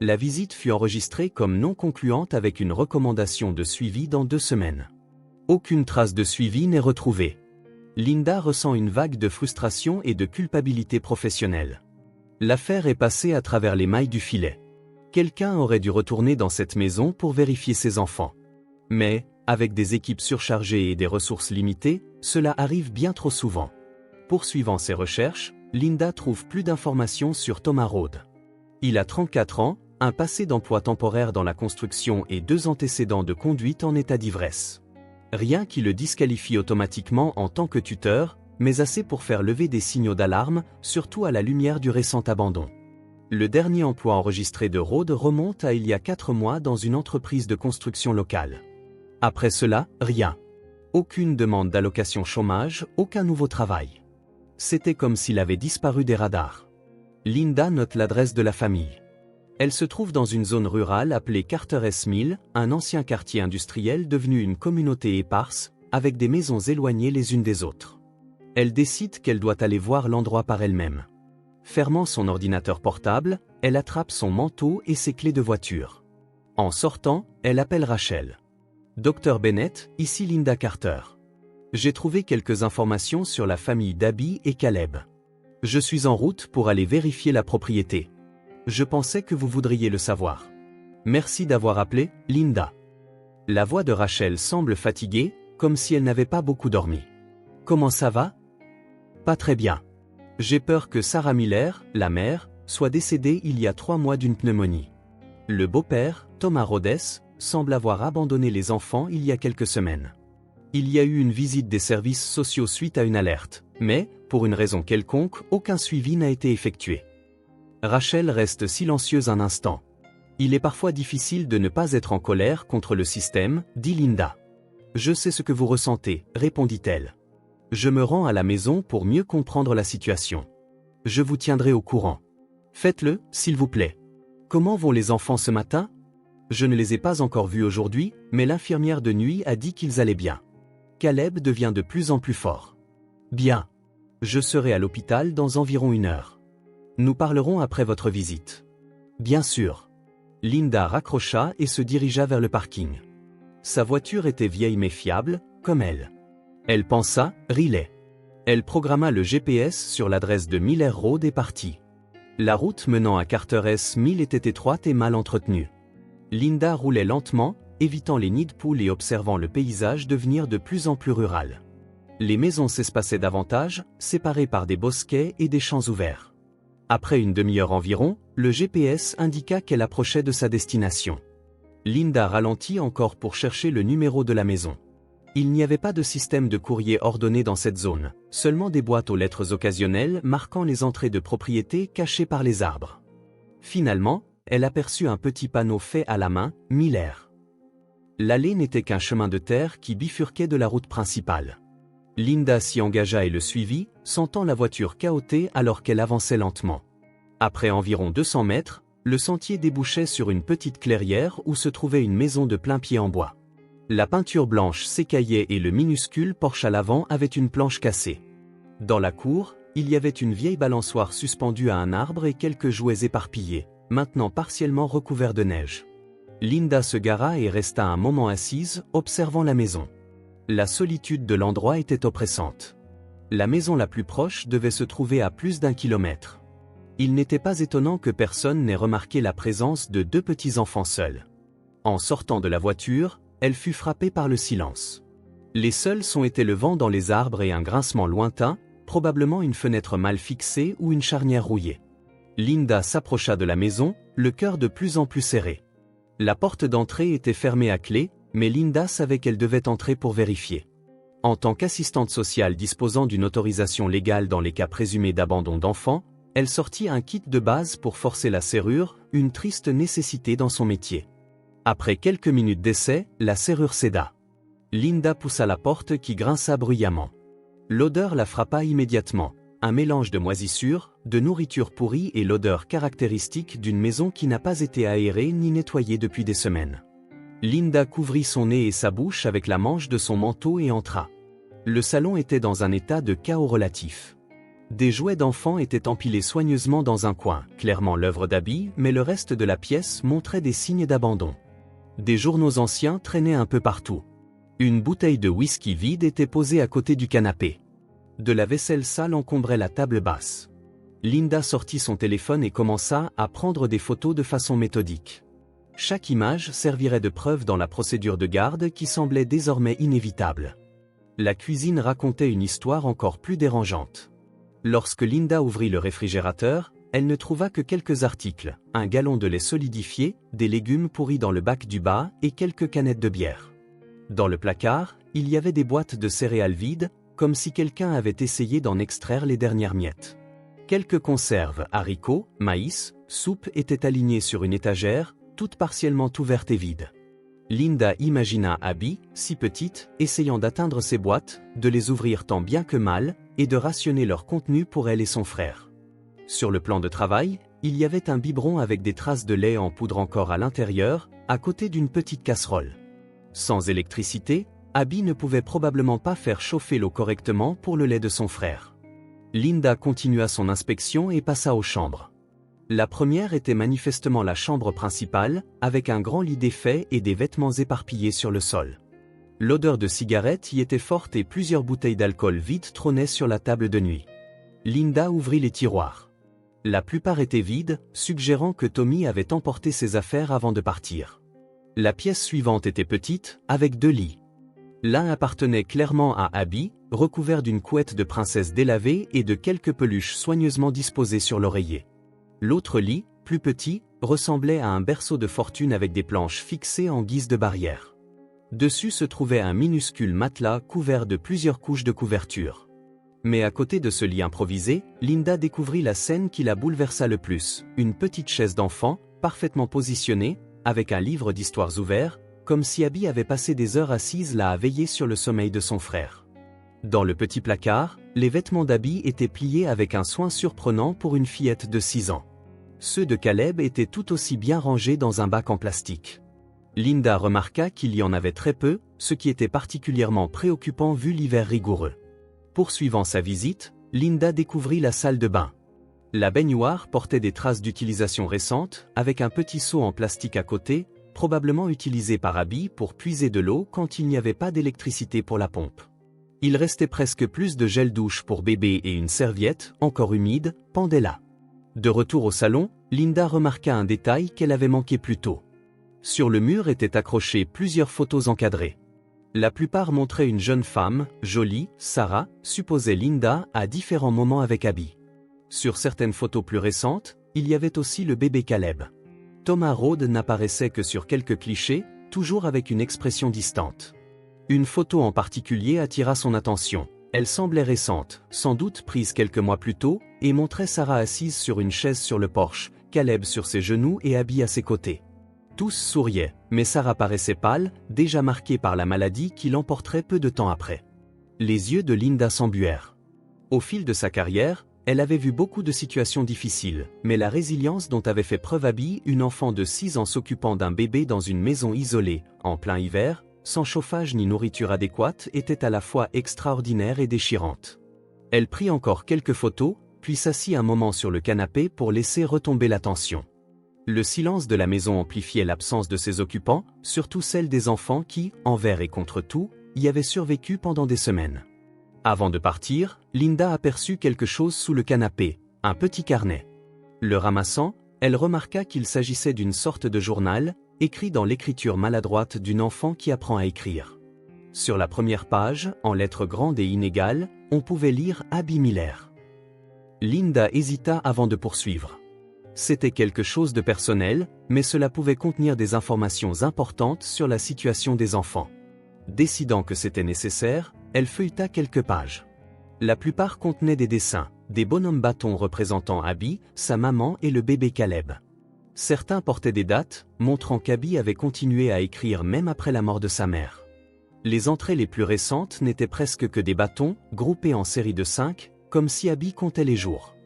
La visite fut enregistrée comme non concluante avec une recommandation de suivi dans 2 semaines. Aucune trace de suivi n'est retrouvée. Linda ressent une vague de frustration et de culpabilité professionnelle. L'affaire est passée à travers les mailles du filet. Quelqu'un aurait dû retourner dans cette maison pour vérifier ses enfants. Mais, avec des équipes surchargées et des ressources limitées, cela arrive bien trop souvent. Poursuivant ses recherches, Linda trouve plus d'informations sur Thomas Rhodes. Il a 34 ans, un passé d'emploi temporaire dans la construction et 2 antécédents de conduite en état d'ivresse. Rien qui le disqualifie automatiquement en tant que tuteur, mais assez pour faire lever des signaux d'alarme, surtout à la lumière du récent abandon. Le dernier emploi enregistré de Rhodes remonte à il y a 4 mois dans une entreprise de construction locale. Après cela, rien. Aucune demande d'allocation chômage, aucun nouveau travail. C'était comme s'il avait disparu des radars. Linda note l'adresse de la famille. Elle se trouve dans une zone rurale appelée Carter's Mill, un ancien quartier industriel devenu une communauté éparse, avec des maisons éloignées les unes des autres. Elle décide qu'elle doit aller voir l'endroit par elle-même. Fermant son ordinateur portable, elle attrape son manteau et ses clés de voiture. En sortant, elle appelle Rachel. Dr Bennett, ici Linda Carter. J'ai trouvé quelques informations sur la famille d'Abby et Caleb. Je suis en route pour aller vérifier la propriété. Je pensais que vous voudriez le savoir. Merci d'avoir appelé, Linda. La voix de Rachel semble fatiguée, comme si elle n'avait pas beaucoup dormi. Comment ça va? Pas très bien. J'ai peur que Sarah Miller, la mère, soit décédée il y a 3 mois d'une pneumonie. Le beau-père, Thomas Rhodes, semble avoir abandonné les enfants il y a quelques semaines. Il y a eu une visite des services sociaux suite à une alerte, mais, pour une raison quelconque, aucun suivi n'a été effectué. Rachel reste silencieuse un instant. Il est parfois difficile de ne pas être en colère contre le système, dit Linda. Je sais ce que vous ressentez, répondit-elle. Je me rends à la maison pour mieux comprendre la situation. Je vous tiendrai au courant. Faites-le, s'il vous plaît. Comment vont les enfants ce matin? Je ne les ai pas encore vus aujourd'hui, mais l'infirmière de nuit a dit qu'ils allaient bien. Caleb devient de plus en plus fort. Bien. Je serai à l'hôpital dans environ 1 heure. Nous parlerons après votre visite. Bien sûr. Linda raccrocha et se dirigea vers le parking. Sa voiture était vieille mais fiable, comme elle. Elle pensa, Riley. Elle programma le GPS sur l'adresse de Miller Road et partit. La route menant à Carter's Mill était étroite et mal entretenue. Linda roulait lentement, évitant les nids de poules et observant le paysage devenir de plus en plus rural. Les maisons s'espaçaient davantage, séparées par des bosquets et des champs ouverts. Après une demi-heure environ, le GPS indiqua qu'elle approchait de sa destination. Linda ralentit encore pour chercher le numéro de la maison. Il n'y avait pas de système de courrier ordonné dans cette zone, seulement des boîtes aux lettres occasionnelles marquant les entrées de propriété cachées par les arbres. Finalement, elle aperçut un petit panneau fait à la main, Miller. L'allée n'était qu'un chemin de terre qui bifurquait de la route principale. Linda s'y engagea et le suivit, sentant la voiture cahotée alors qu'elle avançait lentement. Après environ 200 mètres, le sentier débouchait sur une petite clairière où se trouvait une maison de plain-pied en bois. La peinture blanche s'écaillait et le minuscule porche à l'avant avait une planche cassée. Dans la cour, il y avait une vieille balançoire suspendue à un arbre et quelques jouets éparpillés, maintenant partiellement recouverts de neige. Linda se gara et resta un moment assise, observant la maison. La solitude de l'endroit était oppressante. La maison la plus proche devait se trouver à plus d'1 kilomètre. Il n'était pas étonnant que personne n'ait remarqué la présence de 2 petits-enfants seuls. En sortant de la voiture, elle fut frappée par le silence. Les seuls sons étaient le vent dans les arbres et un grincement lointain, probablement une fenêtre mal fixée ou une charnière rouillée. Linda s'approcha de la maison, le cœur de plus en plus serré. La porte d'entrée était fermée à clé, mais Linda savait qu'elle devait entrer pour vérifier. En tant qu'assistante sociale disposant d'une autorisation légale dans les cas présumés d'abandon d'enfants, elle sortit un kit de base pour forcer la serrure, une triste nécessité dans son métier. Après quelques minutes d'essai, la serrure céda. Linda poussa la porte qui grinça bruyamment. L'odeur la frappa immédiatement, un mélange de moisissures, de nourriture pourrie et l'odeur caractéristique d'une maison qui n'a pas été aérée ni nettoyée depuis des semaines. Linda couvrit son nez et sa bouche avec la manche de son manteau et entra. Le salon était dans un état de chaos relatif. Des jouets d'enfants étaient empilés soigneusement dans un coin, clairement l'œuvre d'Abby, mais le reste de la pièce montrait des signes d'abandon. Des journaux anciens traînaient un peu partout. Une bouteille de whisky vide était posée à côté du canapé. De la vaisselle sale encombrait la table basse. Linda sortit son téléphone et commença à prendre des photos de façon méthodique. Chaque image servirait de preuve dans la procédure de garde qui semblait désormais inévitable. La cuisine racontait une histoire encore plus dérangeante. Lorsque Linda ouvrit le réfrigérateur, elle ne trouva que quelques articles, un gallon de lait solidifié, des légumes pourris dans le bac du bas et quelques canettes de bière. Dans le placard, il y avait des boîtes de céréales vides, comme si quelqu'un avait essayé d'en extraire les dernières miettes. Quelques conserves, haricots, maïs, soupe étaient alignées sur une étagère, toutes partiellement ouvertes et vides. Linda imagina Abby, si petite, essayant d'atteindre ces boîtes, de les ouvrir tant bien que mal, et de rationner leur contenu pour elle et son frère. Sur le plan de travail, il y avait un biberon avec des traces de lait en poudre encore à l'intérieur, à côté d'une petite casserole. Sans électricité, Abby ne pouvait probablement pas faire chauffer l'eau correctement pour le lait de son frère. Linda continua son inspection et passa aux chambres. La première était manifestement la chambre principale, avec un grand lit défait et des vêtements éparpillés sur le sol. L'odeur de cigarette y était forte et plusieurs bouteilles d'alcool vides trônaient sur la table de nuit. Linda ouvrit les tiroirs. La plupart étaient vides, suggérant que Tommy avait emporté ses affaires avant de partir. La pièce suivante était petite, avec 2 lits. L'un appartenait clairement à Abby, recouvert d'une couette de princesse délavée et de quelques peluches soigneusement disposées sur l'oreiller. L'autre lit, plus petit, ressemblait à un berceau de fortune avec des planches fixées en guise de barrière. Dessus se trouvait un minuscule matelas couvert de plusieurs couches de couverture. Mais à côté de ce lit improvisé, Linda découvrit la scène qui la bouleversa le plus, une petite chaise d'enfant, parfaitement positionnée, avec un livre d'histoires ouvert, comme si Abby avait passé des heures assise là à veiller sur le sommeil de son frère. Dans le petit placard, les vêtements d'Abby étaient pliés avec un soin surprenant pour une fillette de 6 ans. Ceux de Caleb étaient tout aussi bien rangés dans un bac en plastique. Linda remarqua qu'il y en avait très peu, ce qui était particulièrement préoccupant vu l'hiver rigoureux. Poursuivant sa visite, Linda découvrit la salle de bain. La baignoire portait des traces d'utilisation récente, avec un petit seau en plastique à côté, probablement utilisé par Abby pour puiser de l'eau quand il n'y avait pas d'électricité pour la pompe. Il restait presque plus de gel douche pour bébé et une serviette, encore humide, pendait là. De retour au salon, Linda remarqua un détail qu'elle avait manqué plus tôt. Sur le mur étaient accrochées plusieurs photos encadrées. La plupart montraient une jeune femme, jolie, Sarah, supposait Linda, à différents moments avec Abby. Sur certaines photos plus récentes, il y avait aussi le bébé Caleb. Thomas Rhodes n'apparaissait que sur quelques clichés, toujours avec une expression distante. Une photo en particulier attira son attention. Elle semblait récente, sans doute prise quelques mois plus tôt, et montrait Sarah assise sur une chaise sur le porche, Caleb sur ses genoux et Abby à ses côtés. Tous souriaient, mais Sarah paraissait pâle, déjà marquée par la maladie qui l'emporterait peu de temps après. Les yeux de Linda s'embuèrent. Au fil de sa carrière, elle avait vu beaucoup de situations difficiles, mais la résilience dont avait fait preuve Abby, une enfant de 6 ans s'occupant d'un bébé dans une maison isolée, en plein hiver, sans chauffage ni nourriture adéquate, était à la fois extraordinaire et déchirante. Elle prit encore quelques photos, puis s'assit un moment sur le canapé pour laisser retomber la tension. Le silence de la maison amplifiait l'absence de ses occupants, surtout celle des enfants qui, envers et contre tout, y avaient survécu pendant des semaines. Avant de partir, Linda aperçut quelque chose sous le canapé, un petit carnet. Le ramassant, elle remarqua qu'il s'agissait d'une sorte de journal, écrit dans l'écriture maladroite d'une enfant qui apprend à écrire. Sur la première page, en lettres grandes et inégales, on pouvait lire Abby Miller. Linda hésita avant de poursuivre. C'était quelque chose de personnel, mais cela pouvait contenir des informations importantes sur la situation des enfants. Décidant que c'était nécessaire, elle feuilleta quelques pages. La plupart contenaient des dessins, des bonhommes bâtons représentant Abby, sa maman et le bébé Caleb. Certains portaient des dates, montrant qu'Abby avait continué à écrire même après la mort de sa mère. Les entrées les plus récentes n'étaient presque que des bâtons, groupés en séries de 5, comme si Abby comptait les jours.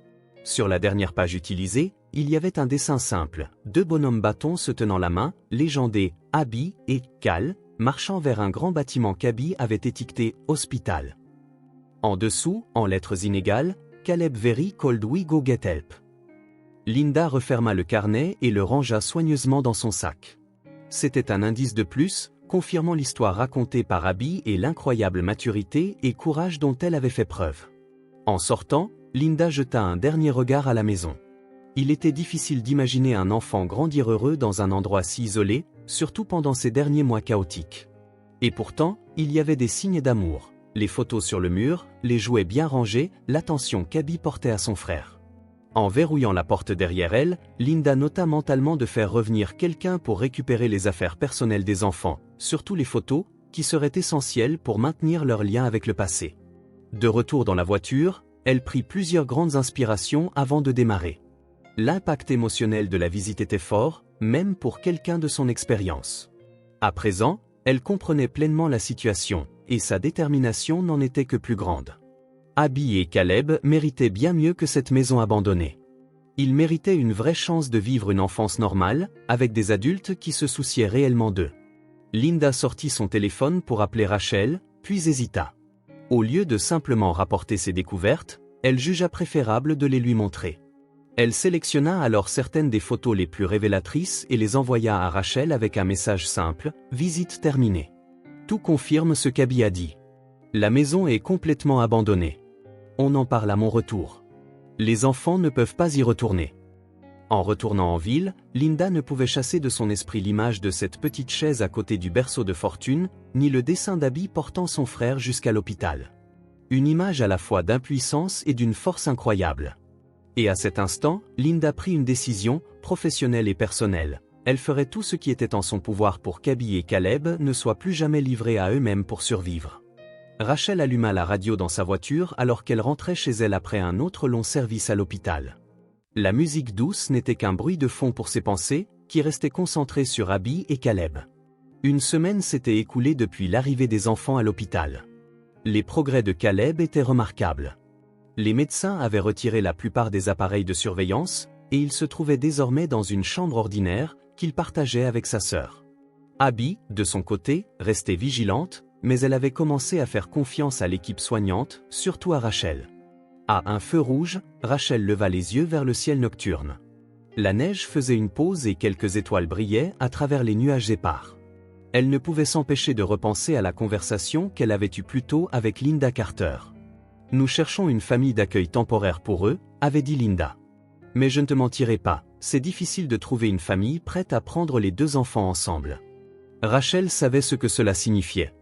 Sur la dernière page utilisée, il y avait un dessin simple, 2 bonhommes bâtons se tenant la main, légendés Abby et Cal, marchant vers un grand bâtiment qu'Abby avait étiqueté « Hospital ». En dessous, en lettres inégales, Caleb Very called we go get help. Linda referma le carnet et le rangea soigneusement dans son sac. C'était un indice de plus, confirmant l'histoire racontée par Abby et l'incroyable maturité et courage dont elle avait fait preuve. En sortant, Linda jeta un dernier regard à la maison. Il était difficile d'imaginer un enfant grandir heureux dans un endroit si isolé, surtout pendant ces derniers mois chaotiques. Et pourtant, il y avait des signes d'amour. Les photos sur le mur, les jouets bien rangés, l'attention qu'Abby portait à son frère. En verrouillant la porte derrière elle, Linda nota mentalement de faire revenir quelqu'un pour récupérer les affaires personnelles des enfants, surtout les photos, qui seraient essentielles pour maintenir leur lien avec le passé. De retour dans la voiture, elle prit plusieurs grandes inspirations avant de démarrer. L'impact émotionnel de la visite était fort, même pour quelqu'un de son expérience. À présent, elle comprenait pleinement la situation, et sa détermination n'en était que plus grande. Abby et Caleb méritaient bien mieux que cette maison abandonnée. Ils méritaient une vraie chance de vivre une enfance normale, avec des adultes qui se souciaient réellement d'eux. Linda sortit son téléphone pour appeler Rachel, puis hésita. Au lieu de simplement rapporter ses découvertes, elle jugea préférable de les lui montrer. Elle sélectionna alors certaines des photos les plus révélatrices et les envoya à Rachel avec un message simple, « Visite terminée ». Tout confirme ce qu'Abby a dit. La maison est complètement abandonnée. On en parle à mon retour. Les enfants ne peuvent pas y retourner. En retournant en ville, Linda ne pouvait chasser de son esprit l'image de cette petite chaise à côté du berceau de fortune, ni le dessin d'Abby portant son frère jusqu'à l'hôpital. Une image à la fois d'impuissance et d'une force incroyable. Et à cet instant, Linda prit une décision, professionnelle et personnelle. Elle ferait tout ce qui était en son pouvoir pour qu'Abby et Caleb ne soient plus jamais livrés à eux-mêmes pour survivre. Rachel alluma la radio dans sa voiture alors qu'elle rentrait chez elle après un autre long service à l'hôpital. La musique douce n'était qu'un bruit de fond pour ses pensées, qui restaient concentrées sur Abby et Caleb. Une semaine s'était écoulée depuis l'arrivée des enfants à l'hôpital. Les progrès de Caleb étaient remarquables. Les médecins avaient retiré la plupart des appareils de surveillance, et il se trouvait désormais dans une chambre ordinaire, qu'il partageait avec sa sœur. Abby, de son côté, restait vigilante, mais elle avait commencé à faire confiance à l'équipe soignante, surtout à Rachel. À un feu rouge, Rachel leva les yeux vers le ciel nocturne. La neige faisait une pause et quelques étoiles brillaient à travers les nuages épars. Elle ne pouvait s'empêcher de repenser à la conversation qu'elle avait eue plus tôt avec Linda Carter. « Nous cherchons une famille d'accueil temporaire pour eux », avait dit Linda. « Mais je ne te mentirai pas, c'est difficile de trouver une famille prête à prendre les deux enfants ensemble. » Rachel savait ce que cela signifiait.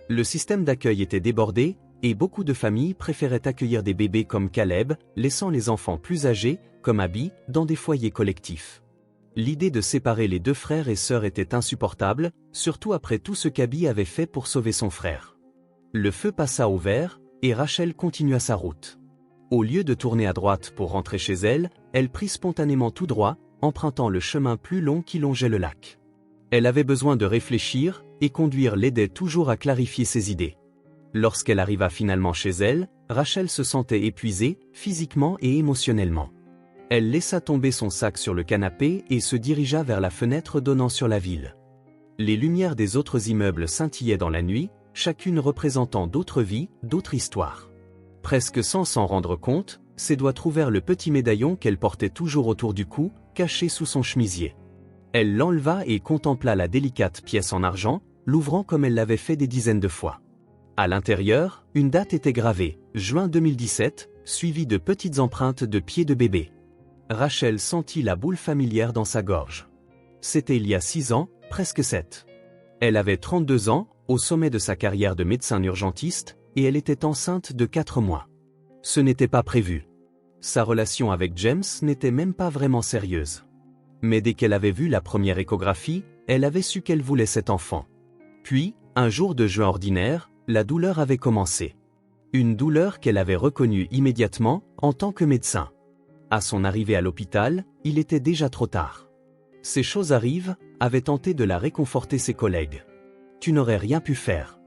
Le système d'accueil était débordé, et beaucoup de familles préféraient accueillir des bébés comme Caleb, laissant les enfants plus âgés, comme Abby, dans des foyers collectifs. L'idée de séparer les deux frères et sœurs était insupportable, surtout après tout ce qu'Abby avait fait pour sauver son frère. Le feu passa au vert, et Rachel continua sa route. Au lieu de tourner à droite pour rentrer chez elle, elle prit spontanément tout droit, empruntant le chemin plus long qui longeait le lac. Elle avait besoin de réfléchir, et conduire l'aidait toujours à clarifier ses idées. Lorsqu'elle arriva finalement chez elle, Rachel se sentait épuisée, physiquement et émotionnellement. Elle laissa tomber son sac sur le canapé et se dirigea vers la fenêtre donnant sur la ville. Les lumières des autres immeubles scintillaient dans la nuit, chacune représentant d'autres vies, d'autres histoires. Presque sans s'en rendre compte, ses doigts trouvèrent le petit médaillon qu'elle portait toujours autour du cou, caché sous son chemisier. Elle l'enleva et contempla la délicate pièce en argent, l'ouvrant comme elle l'avait fait des dizaines de fois. À l'intérieur, une date était gravée, juin 2017, suivie de petites empreintes de pieds de bébé. Rachel sentit la boule familière dans sa gorge. C'était il y a 6 ans, presque 7. Elle avait 32 ans, au sommet de sa carrière de médecin urgentiste, et elle était enceinte de 4 mois. Ce n'était pas prévu. Sa relation avec James n'était même pas vraiment sérieuse. Mais dès qu'elle avait vu la première échographie, elle avait su qu'elle voulait cet enfant. Puis, un jour de juin ordinaire, la douleur avait commencé. Une douleur qu'elle avait reconnue immédiatement, en tant que médecin. À son arrivée à l'hôpital, il était déjà trop tard. « Ces choses arrivent », avait tenté de la réconforter ses collègues. « Tu n'aurais rien pu faire. »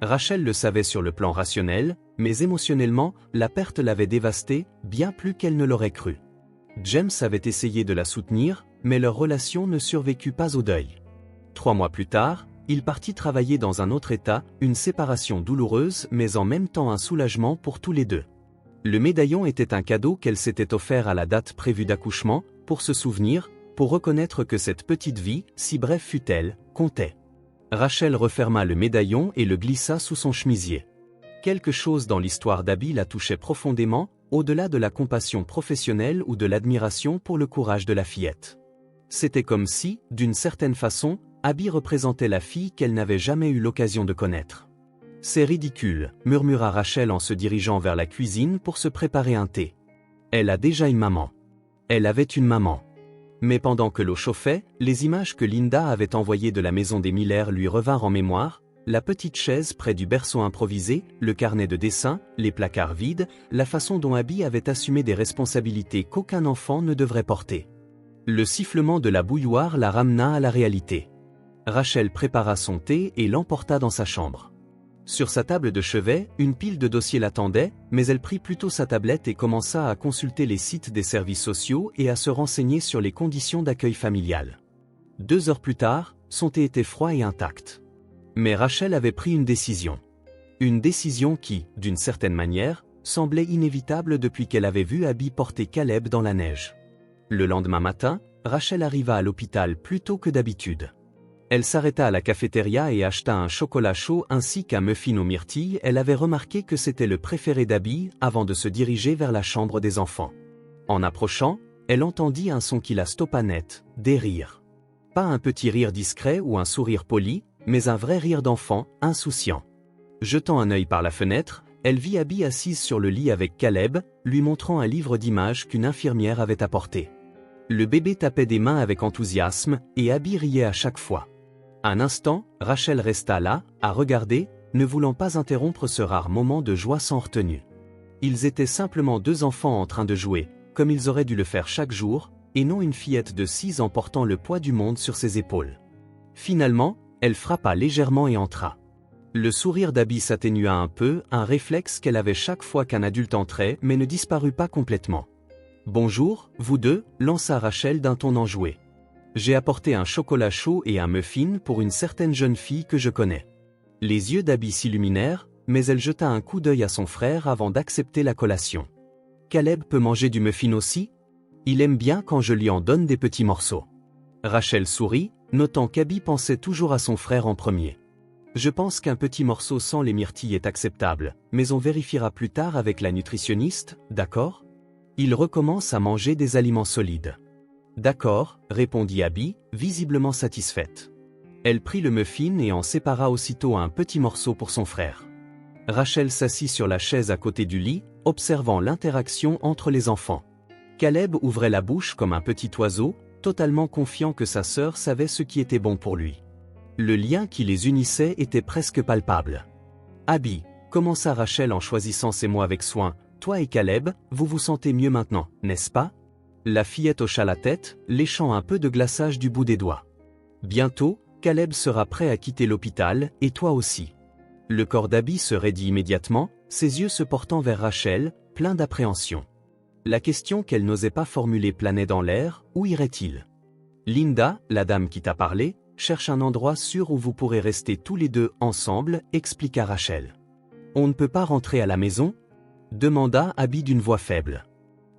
Rachel le savait sur le plan rationnel, mais émotionnellement, la perte l'avait dévastée, bien plus qu'elle ne l'aurait cru. James avait essayé de la soutenir, mais leur relation ne survécut pas au deuil. 3 mois plus tard, il partit travailler dans un autre état, une séparation douloureuse mais en même temps un soulagement pour tous les deux. Le médaillon était un cadeau qu'elle s'était offert à la date prévue d'accouchement, pour se souvenir, pour reconnaître que cette petite vie, si brève fût-elle, comptait. Rachel referma le médaillon et le glissa sous son chemisier. Quelque chose dans l'histoire d'Abby la touchait profondément, au-delà de la compassion professionnelle ou de l'admiration pour le courage de la fillette. C'était comme si, d'une certaine façon, Abby représentait la fille qu'elle n'avait jamais eu l'occasion de connaître. C'est ridicule, murmura Rachel en se dirigeant vers la cuisine pour se préparer un thé. Elle a déjà une maman. Elle avait une maman. Mais pendant que l'eau chauffait, les images que Linda avait envoyées de la maison des Miller lui revinrent en mémoire, la petite chaise près du berceau improvisé, le carnet de dessin, les placards vides, la façon dont Abby avait assumé des responsabilités qu'aucun enfant ne devrait porter. Le sifflement de la bouilloire la ramena à la réalité. Rachel prépara son thé et l'emporta dans sa chambre. Sur sa table de chevet, une pile de dossiers l'attendait, mais elle prit plutôt sa tablette et commença à consulter les sites des services sociaux et à se renseigner sur les conditions d'accueil familial. 2 heures plus tard, son thé était froid et intact. Mais Rachel avait pris une décision. Une décision qui, d'une certaine manière, semblait inévitable depuis qu'elle avait vu Abby porter Caleb dans la neige. Le lendemain matin, Rachel arriva à l'hôpital plus tôt que d'habitude. Elle s'arrêta à la cafétéria et acheta un chocolat chaud ainsi qu'un muffin aux myrtilles. Elle avait remarqué que c'était le préféré d'Abby avant de se diriger vers la chambre des enfants. En approchant, elle entendit un son qui la stoppa net, des rires. Pas un petit rire discret ou un sourire poli, mais un vrai rire d'enfant, insouciant. Jetant un œil par la fenêtre, elle vit Abby assise sur le lit avec Caleb, lui montrant un livre d'images qu'une infirmière avait apporté. Le bébé tapait des mains avec enthousiasme, et Abby riait à chaque fois. Un instant, Rachel resta là, à regarder, ne voulant pas interrompre ce rare moment de joie sans retenue. Ils étaient simplement 2 enfants en train de jouer, comme ils auraient dû le faire chaque jour, et non une fillette de 6 ans portant le poids du monde sur ses épaules. Finalement, elle frappa légèrement et entra. Le sourire d'Abby s'atténua un peu, un réflexe qu'elle avait chaque fois qu'un adulte entrait mais ne disparut pas complètement. « Bonjour, vous deux » lança Rachel d'un ton enjoué. « J'ai apporté un chocolat chaud et un muffin pour une certaine jeune fille que je connais. » Les yeux d'Abby s'illuminèrent, mais elle jeta un coup d'œil à son frère avant d'accepter la collation. « Caleb peut manger du muffin aussi ? Il aime bien quand je lui en donne des petits morceaux. » Rachel sourit, notant qu'Abby pensait toujours à son frère en premier. « Je pense qu'un petit morceau sans les myrtilles est acceptable, mais on vérifiera plus tard avec la nutritionniste, d'accord ? Il recommence à manger des aliments solides. » « D'accord, » répondit Abby, visiblement satisfaite. Elle prit le muffin et en sépara aussitôt un petit morceau pour son frère. Rachel s'assit sur la chaise à côté du lit, observant l'interaction entre les enfants. Caleb ouvrait la bouche comme un petit oiseau, totalement confiant que sa sœur savait ce qui était bon pour lui. Le lien qui les unissait était presque palpable. « Abby, » commença Rachel en choisissant ses mots avec soin, « toi et Caleb, vous vous sentez mieux maintenant, n'est-ce pas ?» La fillette hocha la tête, léchant un peu de glaçage du bout des doigts. « Bientôt, Caleb sera prêt à quitter l'hôpital, et toi aussi. » Le corps d'Abby se raidit immédiatement, ses yeux se portant vers Rachel, plein d'appréhension. La question qu'elle n'osait pas formuler planait dans l'air, où irait-il ? « Linda, la dame qui t'a parlé, cherche un endroit sûr où vous pourrez rester tous les deux ensemble, expliqua Rachel. « On ne peut pas rentrer à la maison ? » demanda Abby d'une voix faible.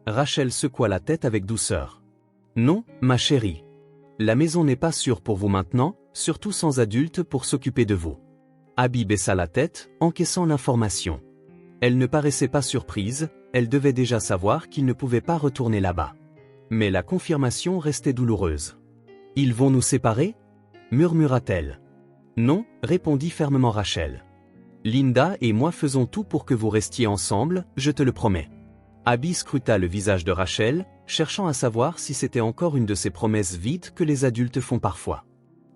Rachel secoua la tête avec douceur. « Non, ma chérie. La maison n'est pas sûre pour vous maintenant, surtout sans adulte pour s'occuper de vous. » Abby baissa la tête, encaissant l'information. Elle ne paraissait pas surprise, elle devait déjà savoir qu'il ne pouvait pas retourner là-bas. Mais la confirmation restait douloureuse. « Ils vont nous séparer ? » murmura-t-elle. « Non, » répondit fermement Rachel. « Linda et moi faisons tout pour que vous restiez ensemble, je te le promets. » Abby scruta le visage de Rachel, cherchant à savoir si c'était encore une de ces promesses vides que les adultes font parfois.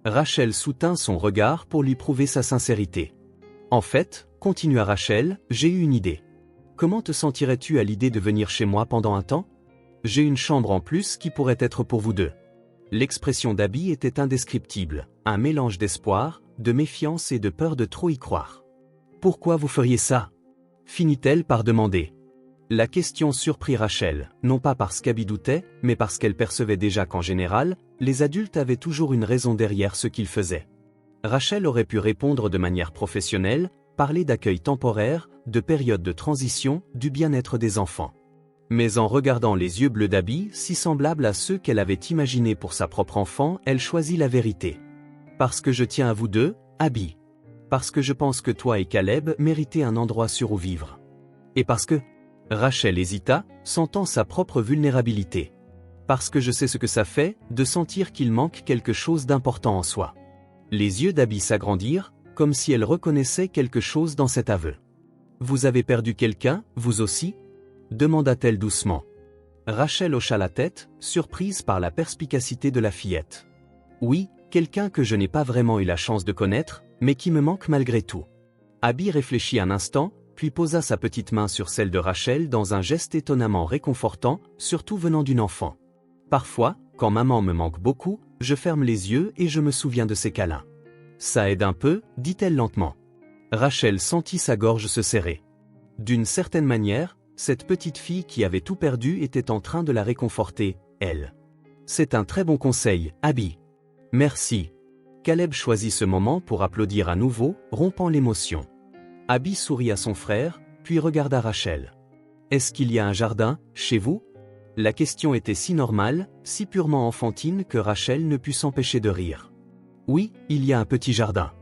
Rachel soutint son regard pour lui prouver sa sincérité. « En fait, » continua Rachel, « j'ai eu une idée. Comment te sentirais-tu à l'idée de venir chez moi pendant un temps ? J'ai une chambre en plus qui pourrait être pour vous deux. » L'expression d'Abby était indescriptible, un mélange d'espoir, de méfiance et de peur de trop y croire. « Pourquoi vous feriez ça ? » finit-elle par demander. La question surprit Rachel, non pas parce qu'Abby doutait, mais parce qu'elle percevait déjà qu'en général, les adultes avaient toujours une raison derrière ce qu'ils faisaient. Rachel aurait pu répondre de manière professionnelle, parler d'accueil temporaire, de période de transition, du bien-être des enfants. Mais en regardant les yeux bleus d'Abby, si semblables à ceux qu'elle avait imaginés pour sa propre enfant, elle choisit la vérité. « Parce que je tiens à vous deux, Abby. Parce que je pense que toi et Caleb méritez un endroit sûr où vivre. Et parce que... » Rachel hésita, sentant sa propre vulnérabilité. « Parce que je sais ce que ça fait, de sentir qu'il manque quelque chose d'important en soi. » Les yeux d'Abby s'agrandirent, comme si elle reconnaissait quelque chose dans cet aveu. « Vous avez perdu quelqu'un, vous aussi ?» demanda-t-elle doucement. Rachel hocha la tête, surprise par la perspicacité de la fillette. « Oui, quelqu'un que je n'ai pas vraiment eu la chance de connaître, mais qui me manque malgré tout. » Abby réfléchit un instant, puis posa sa petite main sur celle de Rachel dans un geste étonnamment réconfortant, surtout venant d'une enfant. « Parfois, quand maman me manque beaucoup, je ferme les yeux et je me souviens de ses câlins. Ça aide un peu, dit-elle lentement. Rachel sentit sa gorge se serrer. D'une certaine manière, cette petite fille qui avait tout perdu était en train de la réconforter, elle. C'est un très bon conseil, Abby. Merci. Caleb choisit ce moment pour applaudir à nouveau, rompant l'émotion. Abby sourit à son frère, puis regarda Rachel. Est-ce qu'il y a un jardin, chez vous? La question était si normale, si purement enfantine que Rachel ne put s'empêcher de rire. Oui, il y a un petit jardin.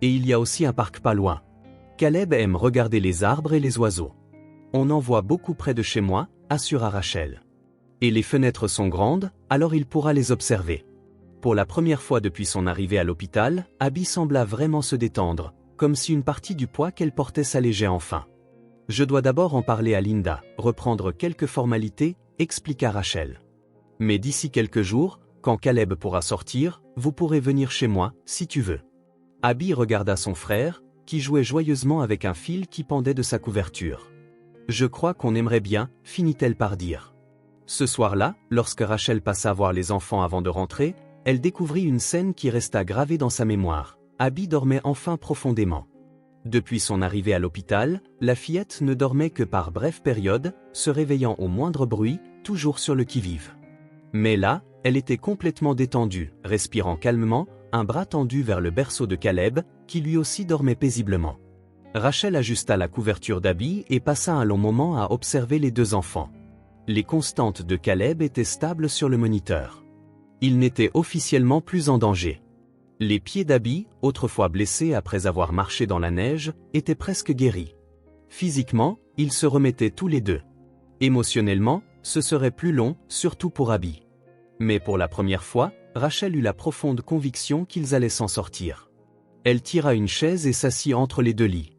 Et il y a aussi un parc pas loin. Caleb aime regarder les arbres et les oiseaux. On en voit beaucoup près de chez moi, assura Rachel. Et les fenêtres sont grandes, alors il pourra les observer. Pour la première fois depuis son arrivée à l'hôpital, Abby sembla vraiment se détendre, comme si une partie du poids qu'elle portait s'allégeait enfin. Je dois d'abord en parler à Linda, reprendre quelques formalités, expliqua Rachel. Mais d'ici quelques jours, quand Caleb pourra sortir, vous pourrez venir chez moi, si tu veux. Abby regarda son frère, qui jouait joyeusement avec un fil qui pendait de sa couverture. Je crois qu'on aimerait bien, finit-elle par dire. Ce soir-là, lorsque Rachel passa voir les enfants avant de rentrer, elle découvrit une scène qui resta gravée dans sa mémoire. Abby dormait enfin profondément. Depuis son arrivée à l'hôpital, la fillette ne dormait que par brèves périodes, se réveillant au moindre bruit, toujours sur le qui-vive. Mais là, elle était complètement détendue, respirant calmement, un bras tendu vers le berceau de Caleb, qui lui aussi dormait paisiblement. Rachel ajusta la couverture d'Abby et passa un long moment à observer les deux enfants. Les constantes de Caleb étaient stables sur le moniteur. Il n'était officiellement plus en danger. Les pieds d'Abby, autrefois blessés après avoir marché dans la neige, étaient presque guéris. Physiquement, ils se remettaient tous les deux. Émotionnellement, ce serait plus long, surtout pour Abby. Mais pour la première fois, Rachel eut la profonde conviction qu'ils allaient s'en sortir. Elle tira une chaise et s'assit entre les deux lits.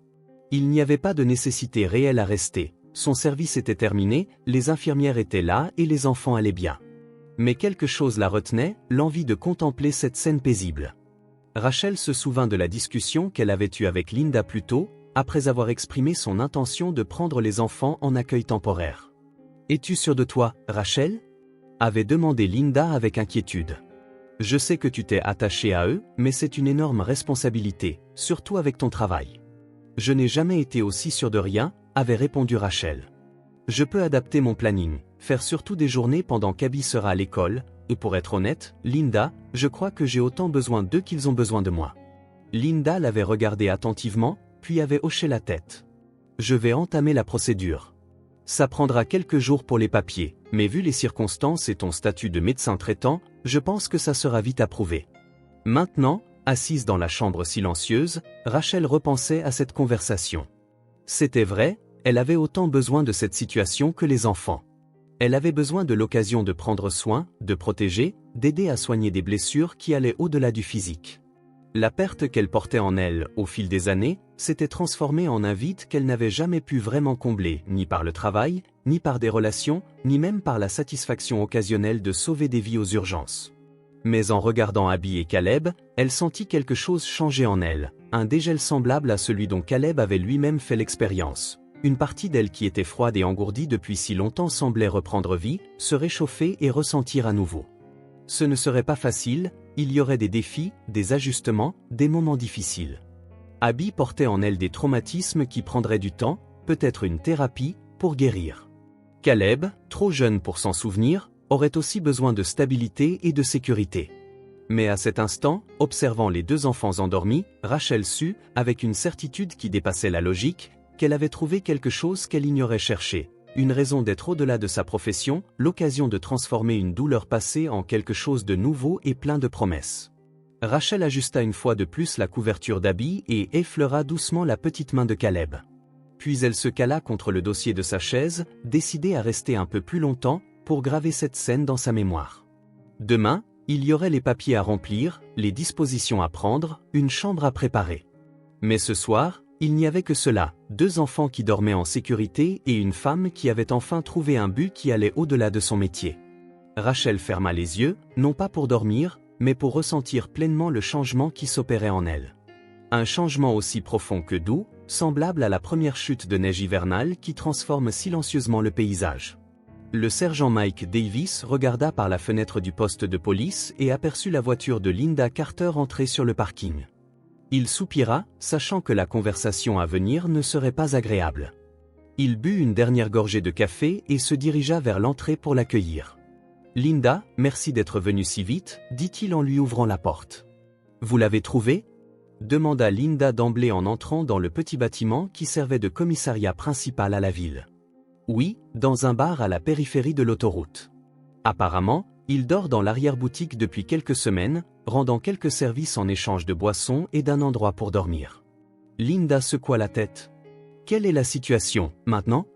Il n'y avait pas de nécessité réelle à rester, son service était terminé, les infirmières étaient là et les enfants allaient bien. Mais quelque chose la retenait, l'envie de contempler cette scène paisible. Rachel se souvint de la discussion qu'elle avait eue avec Linda plus tôt, après avoir exprimé son intention de prendre les enfants en accueil temporaire. « Es-tu sûre de toi, Rachel ?» avait demandé Linda avec inquiétude. « Je sais que tu t'es attachée à eux, mais c'est une énorme responsabilité, surtout avec ton travail. » « Je n'ai jamais été aussi sûre de rien, » avait répondu Rachel. « Je peux adapter mon planning, faire surtout des journées pendant qu'Abby sera à l'école, et pour être honnête, Linda, je crois que j'ai autant besoin d'eux qu'ils ont besoin de moi. » Linda l'avait regardé attentivement, puis avait hoché la tête. « Je vais entamer la procédure. Ça prendra quelques jours pour les papiers, mais vu les circonstances et ton statut de médecin traitant, je pense que ça sera vite approuvé. » Maintenant, assise dans la chambre silencieuse, Rachel repensait à cette conversation. C'était vrai, elle avait autant besoin de cette situation que les enfants. Elle avait besoin de l'occasion de prendre soin, de protéger, d'aider à soigner des blessures qui allaient au-delà du physique. La perte qu'elle portait en elle, au fil des années, s'était transformée en un vide qu'elle n'avait jamais pu vraiment combler, ni par le travail, ni par des relations, ni même par la satisfaction occasionnelle de sauver des vies aux urgences. Mais en regardant Abby et Caleb, elle sentit quelque chose changer en elle, un dégel semblable à celui dont Caleb avait lui-même fait l'expérience. Une partie d'elle qui était froide et engourdie depuis si longtemps semblait reprendre vie, se réchauffer et ressentir à nouveau. Ce ne serait pas facile, il y aurait des défis, des ajustements, des moments difficiles. Abby portait en elle des traumatismes qui prendraient du temps, peut-être une thérapie, pour guérir. Caleb, trop jeune pour s'en souvenir, aurait aussi besoin de stabilité et de sécurité. Mais à cet instant, observant les deux enfants endormis, Rachel sut, avec une certitude qui dépassait la logique, qu'elle avait trouvé quelque chose qu'elle ignorait chercher, une raison d'être au-delà de sa profession, l'occasion de transformer une douleur passée en quelque chose de nouveau et plein de promesses. Rachel ajusta une fois de plus la couverture d'Abby et effleura doucement la petite main de Caleb. Puis elle se cala contre le dossier de sa chaise, décidée à rester un peu plus longtemps, pour graver cette scène dans sa mémoire. Demain, il y aurait les papiers à remplir, les dispositions à prendre, une chambre à préparer. Mais ce soir, il n'y avait que cela, 2 enfants qui dormaient en sécurité et une femme qui avait enfin trouvé un but qui allait au-delà de son métier. Rachel ferma les yeux, non pas pour dormir, mais pour ressentir pleinement le changement qui s'opérait en elle. Un changement aussi profond que doux, semblable à la première chute de neige hivernale qui transforme silencieusement le paysage. Le sergent Mike Davis regarda par la fenêtre du poste de police et aperçut la voiture de Linda Carter entrer sur le parking. Il soupira, sachant que la conversation à venir ne serait pas agréable. Il but une dernière gorgée de café et se dirigea vers l'entrée pour l'accueillir. « Linda, merci d'être venue si vite », dit-il en lui ouvrant la porte. « Vous l'avez trouvée ?» demanda Linda d'emblée en entrant dans le petit bâtiment qui servait de commissariat principal à la ville. « Oui, dans un bar à la périphérie de l'autoroute. Apparemment, il dort dans l'arrière-boutique depuis quelques semaines, rendant quelques services en échange de boissons et d'un endroit pour dormir. » Linda secoua la tête. « Quelle est la situation, maintenant ? »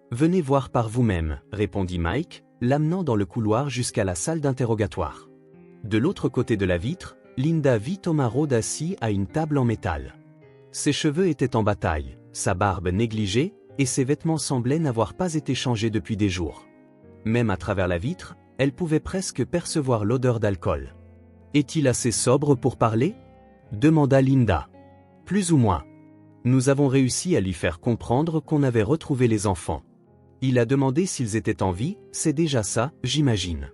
« Venez voir par vous-même, » répondit Mike, l'amenant dans le couloir jusqu'à la salle d'interrogatoire. De l'autre côté de la vitre, Linda vit Thomas Rhodes assis à une table en métal. Ses cheveux étaient en bataille, sa barbe négligée, et ses vêtements semblaient n'avoir pas été changés depuis des jours. Même à travers la vitre, elle pouvait presque percevoir l'odeur d'alcool. « Est-il assez sobre pour parler ?» demanda Linda. « Plus ou moins. Nous avons réussi à lui faire comprendre qu'on avait retrouvé les enfants. Il a demandé s'ils étaient en vie, c'est déjà ça, j'imagine. »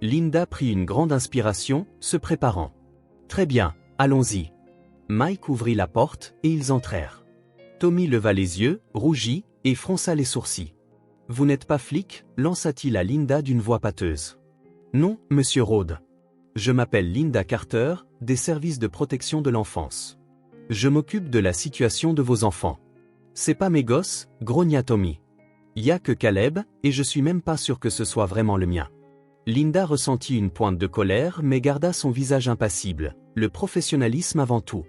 Linda prit une grande inspiration, se préparant. « Très bien, allons-y. » Mike ouvrit la porte et ils entrèrent. Tommy leva les yeux, rougit, et fronça les sourcils. « Vous n'êtes pas flic ?» lança-t-il à Linda d'une voix pâteuse. « Non, monsieur Rhodes. Je m'appelle Linda Carter, des services de protection de l'enfance. Je m'occupe de la situation de vos enfants. »« C'est pas mes gosses » grogna Tommy. « Y a que Caleb, et je suis même pas sûr que ce soit vraiment le mien. » Linda ressentit une pointe de colère mais garda son visage impassible, le professionnalisme avant tout.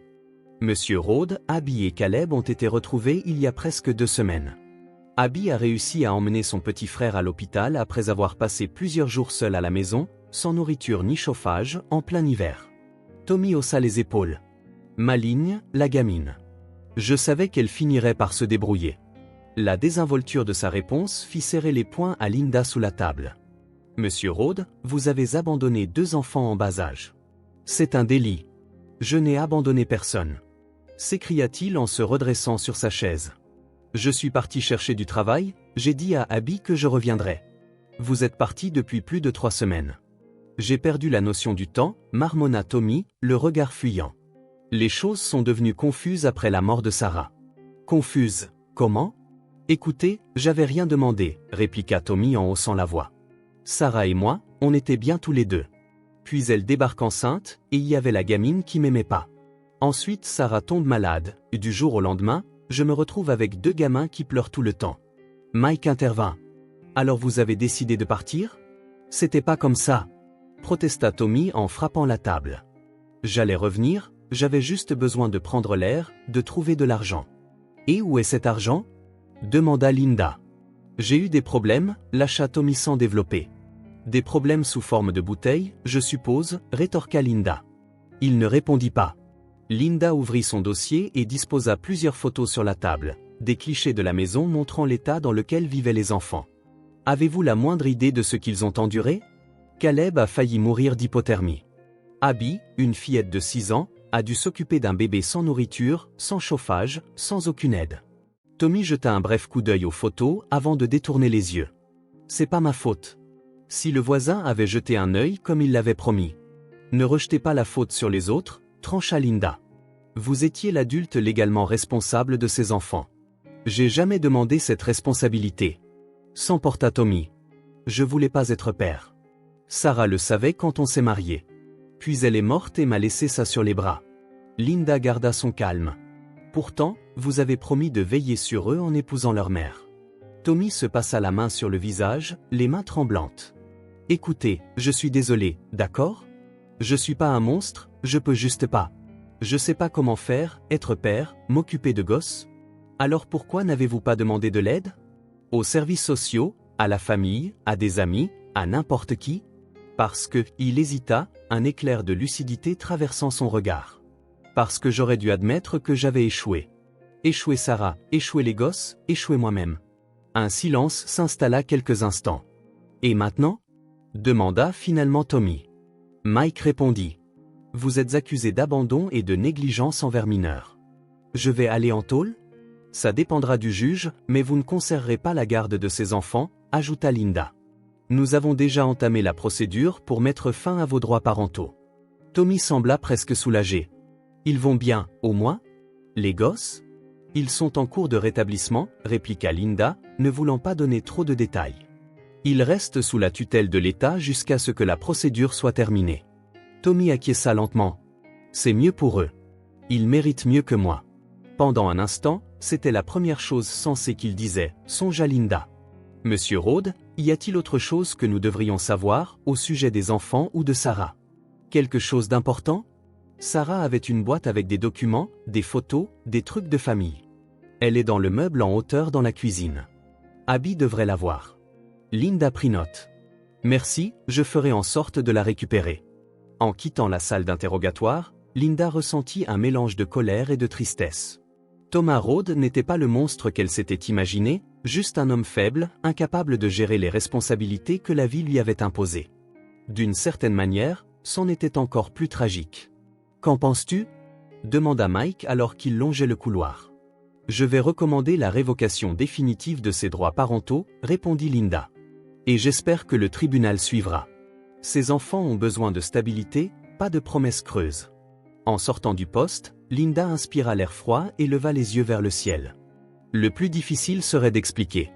Monsieur Rhodes, Abby et Caleb ont été retrouvés il y a presque 2 semaines. Abby a réussi à emmener son petit frère à l'hôpital après avoir passé plusieurs jours seul à la maison, sans nourriture ni chauffage, en plein hiver. Tommy haussa les épaules. Maligne, la gamine. Je savais qu'elle finirait par se débrouiller. La désinvolture de sa réponse fit serrer les poings à Linda sous la table. Monsieur Rhodes, vous avez abandonné 2 enfants en bas âge. C'est un délit. Je n'ai abandonné personne. S'écria-t-il en se redressant sur sa chaise. Je suis parti chercher du travail, j'ai dit à Abby que je reviendrais. Vous êtes parti depuis plus de 3 semaines. J'ai perdu la notion du temps, marmonna Tommy, le regard fuyant. Les choses sont devenues confuses après la mort de Sarah. Confuses, comment ? Écoutez, j'avais rien demandé, répliqua Tommy en haussant la voix. Sarah et moi, on était bien tous les deux. Puis elle débarque enceinte, et il y avait la gamine qui m'aimait pas. Ensuite Sarah tombe malade, et du jour au lendemain, je me retrouve avec 2 gamins qui pleurent tout le temps. Mike intervint. Alors vous avez décidé de partir ? C'était pas comme ça, protesta Tommy en frappant la table. J'allais revenir, j'avais juste besoin de prendre l'air, de trouver de l'argent. Et où est cet argent ? demanda Linda. J'ai eu des problèmes, lâcha Tommy sans développer. Des problèmes sous forme de bouteilles, je suppose, rétorqua Linda. Il ne répondit pas. Linda ouvrit son dossier et disposa plusieurs photos sur la table, des clichés de la maison montrant l'état dans lequel vivaient les enfants. Avez-vous la moindre idée de ce qu'ils ont enduré ? Caleb a failli mourir d'hypothermie. Abby, une fillette de 6 ans, a dû s'occuper d'un bébé sans nourriture, sans chauffage, sans aucune aide. Tommy jeta un bref coup d'œil aux photos avant de détourner les yeux. C'est pas ma faute. Si le voisin avait jeté un œil comme il l'avait promis. Ne rejetez pas la faute sur les autres, trancha Linda. Vous étiez l'adulte légalement responsable de ces enfants. J'ai jamais demandé cette responsabilité. S'emporta Tommy. Je voulais pas être père. Sarah le savait quand on s'est mariés. Puis elle est morte et m'a laissé ça sur les bras. Linda garda son calme. Pourtant, vous avez promis de veiller sur eux en épousant leur mère. Tommy se passa la main sur le visage, les mains tremblantes. Écoutez, je suis désolé, d'accord ? Je suis pas un monstre, je peux juste pas. Je sais pas comment faire, être père, m'occuper de gosses. Alors pourquoi n'avez-vous pas demandé de l'aide ? Aux services sociaux, à la famille, à des amis, à n'importe qui ? Parce que, il hésita, un éclair de lucidité traversant son regard. Parce que j'aurais dû admettre que j'avais échoué. Échoué Sarah, échoué les gosses, échoué moi-même. Un silence s'installa quelques instants. Et maintenant ? Demanda finalement Tommy. Mike répondit. Vous êtes accusé d'abandon et de négligence envers mineurs. Je vais aller en tôle ? Ça dépendra du juge, mais vous ne conserverez pas la garde de ces enfants, ajouta Linda. Nous avons déjà entamé la procédure pour mettre fin à vos droits parentaux. Tommy sembla presque soulagé. Ils vont bien, au moins ? Les gosses ? Ils sont en cours de rétablissement, répliqua Linda, ne voulant pas donner trop de détails. Ils restent sous la tutelle de l'État jusqu'à ce que la procédure soit terminée. Tommy acquiesça lentement. C'est mieux pour eux. Ils méritent mieux que moi. Pendant un instant, c'était la première chose sensée qu'il disait, songea Linda. Monsieur Rhodes, y a-t-il autre chose que nous devrions savoir au sujet des enfants ou de Sarah ? Quelque chose d'important ? Sarah avait une boîte avec des documents, des photos, des trucs de famille. Elle est dans le meuble en hauteur dans la cuisine. Abby devrait la voir. Linda prit note. Merci, je ferai en sorte de la récupérer. En quittant la salle d'interrogatoire, Linda ressentit un mélange de colère et de tristesse. Thomas Rhodes n'était pas le monstre qu'elle s'était imaginé, juste un homme faible, incapable de gérer les responsabilités que la vie lui avait imposées. D'une certaine manière, c'en était encore plus tragique. Qu'en penses-tu ? Demanda Mike alors qu'il longeait le couloir. Je vais recommander la révocation définitive de ses droits parentaux, répondit Linda. Et j'espère que le tribunal suivra. Ces enfants ont besoin de stabilité, pas de promesses creuses. En sortant du poste, Linda inspira l'air froid et leva les yeux vers le ciel. Le plus difficile serait d'expliquer.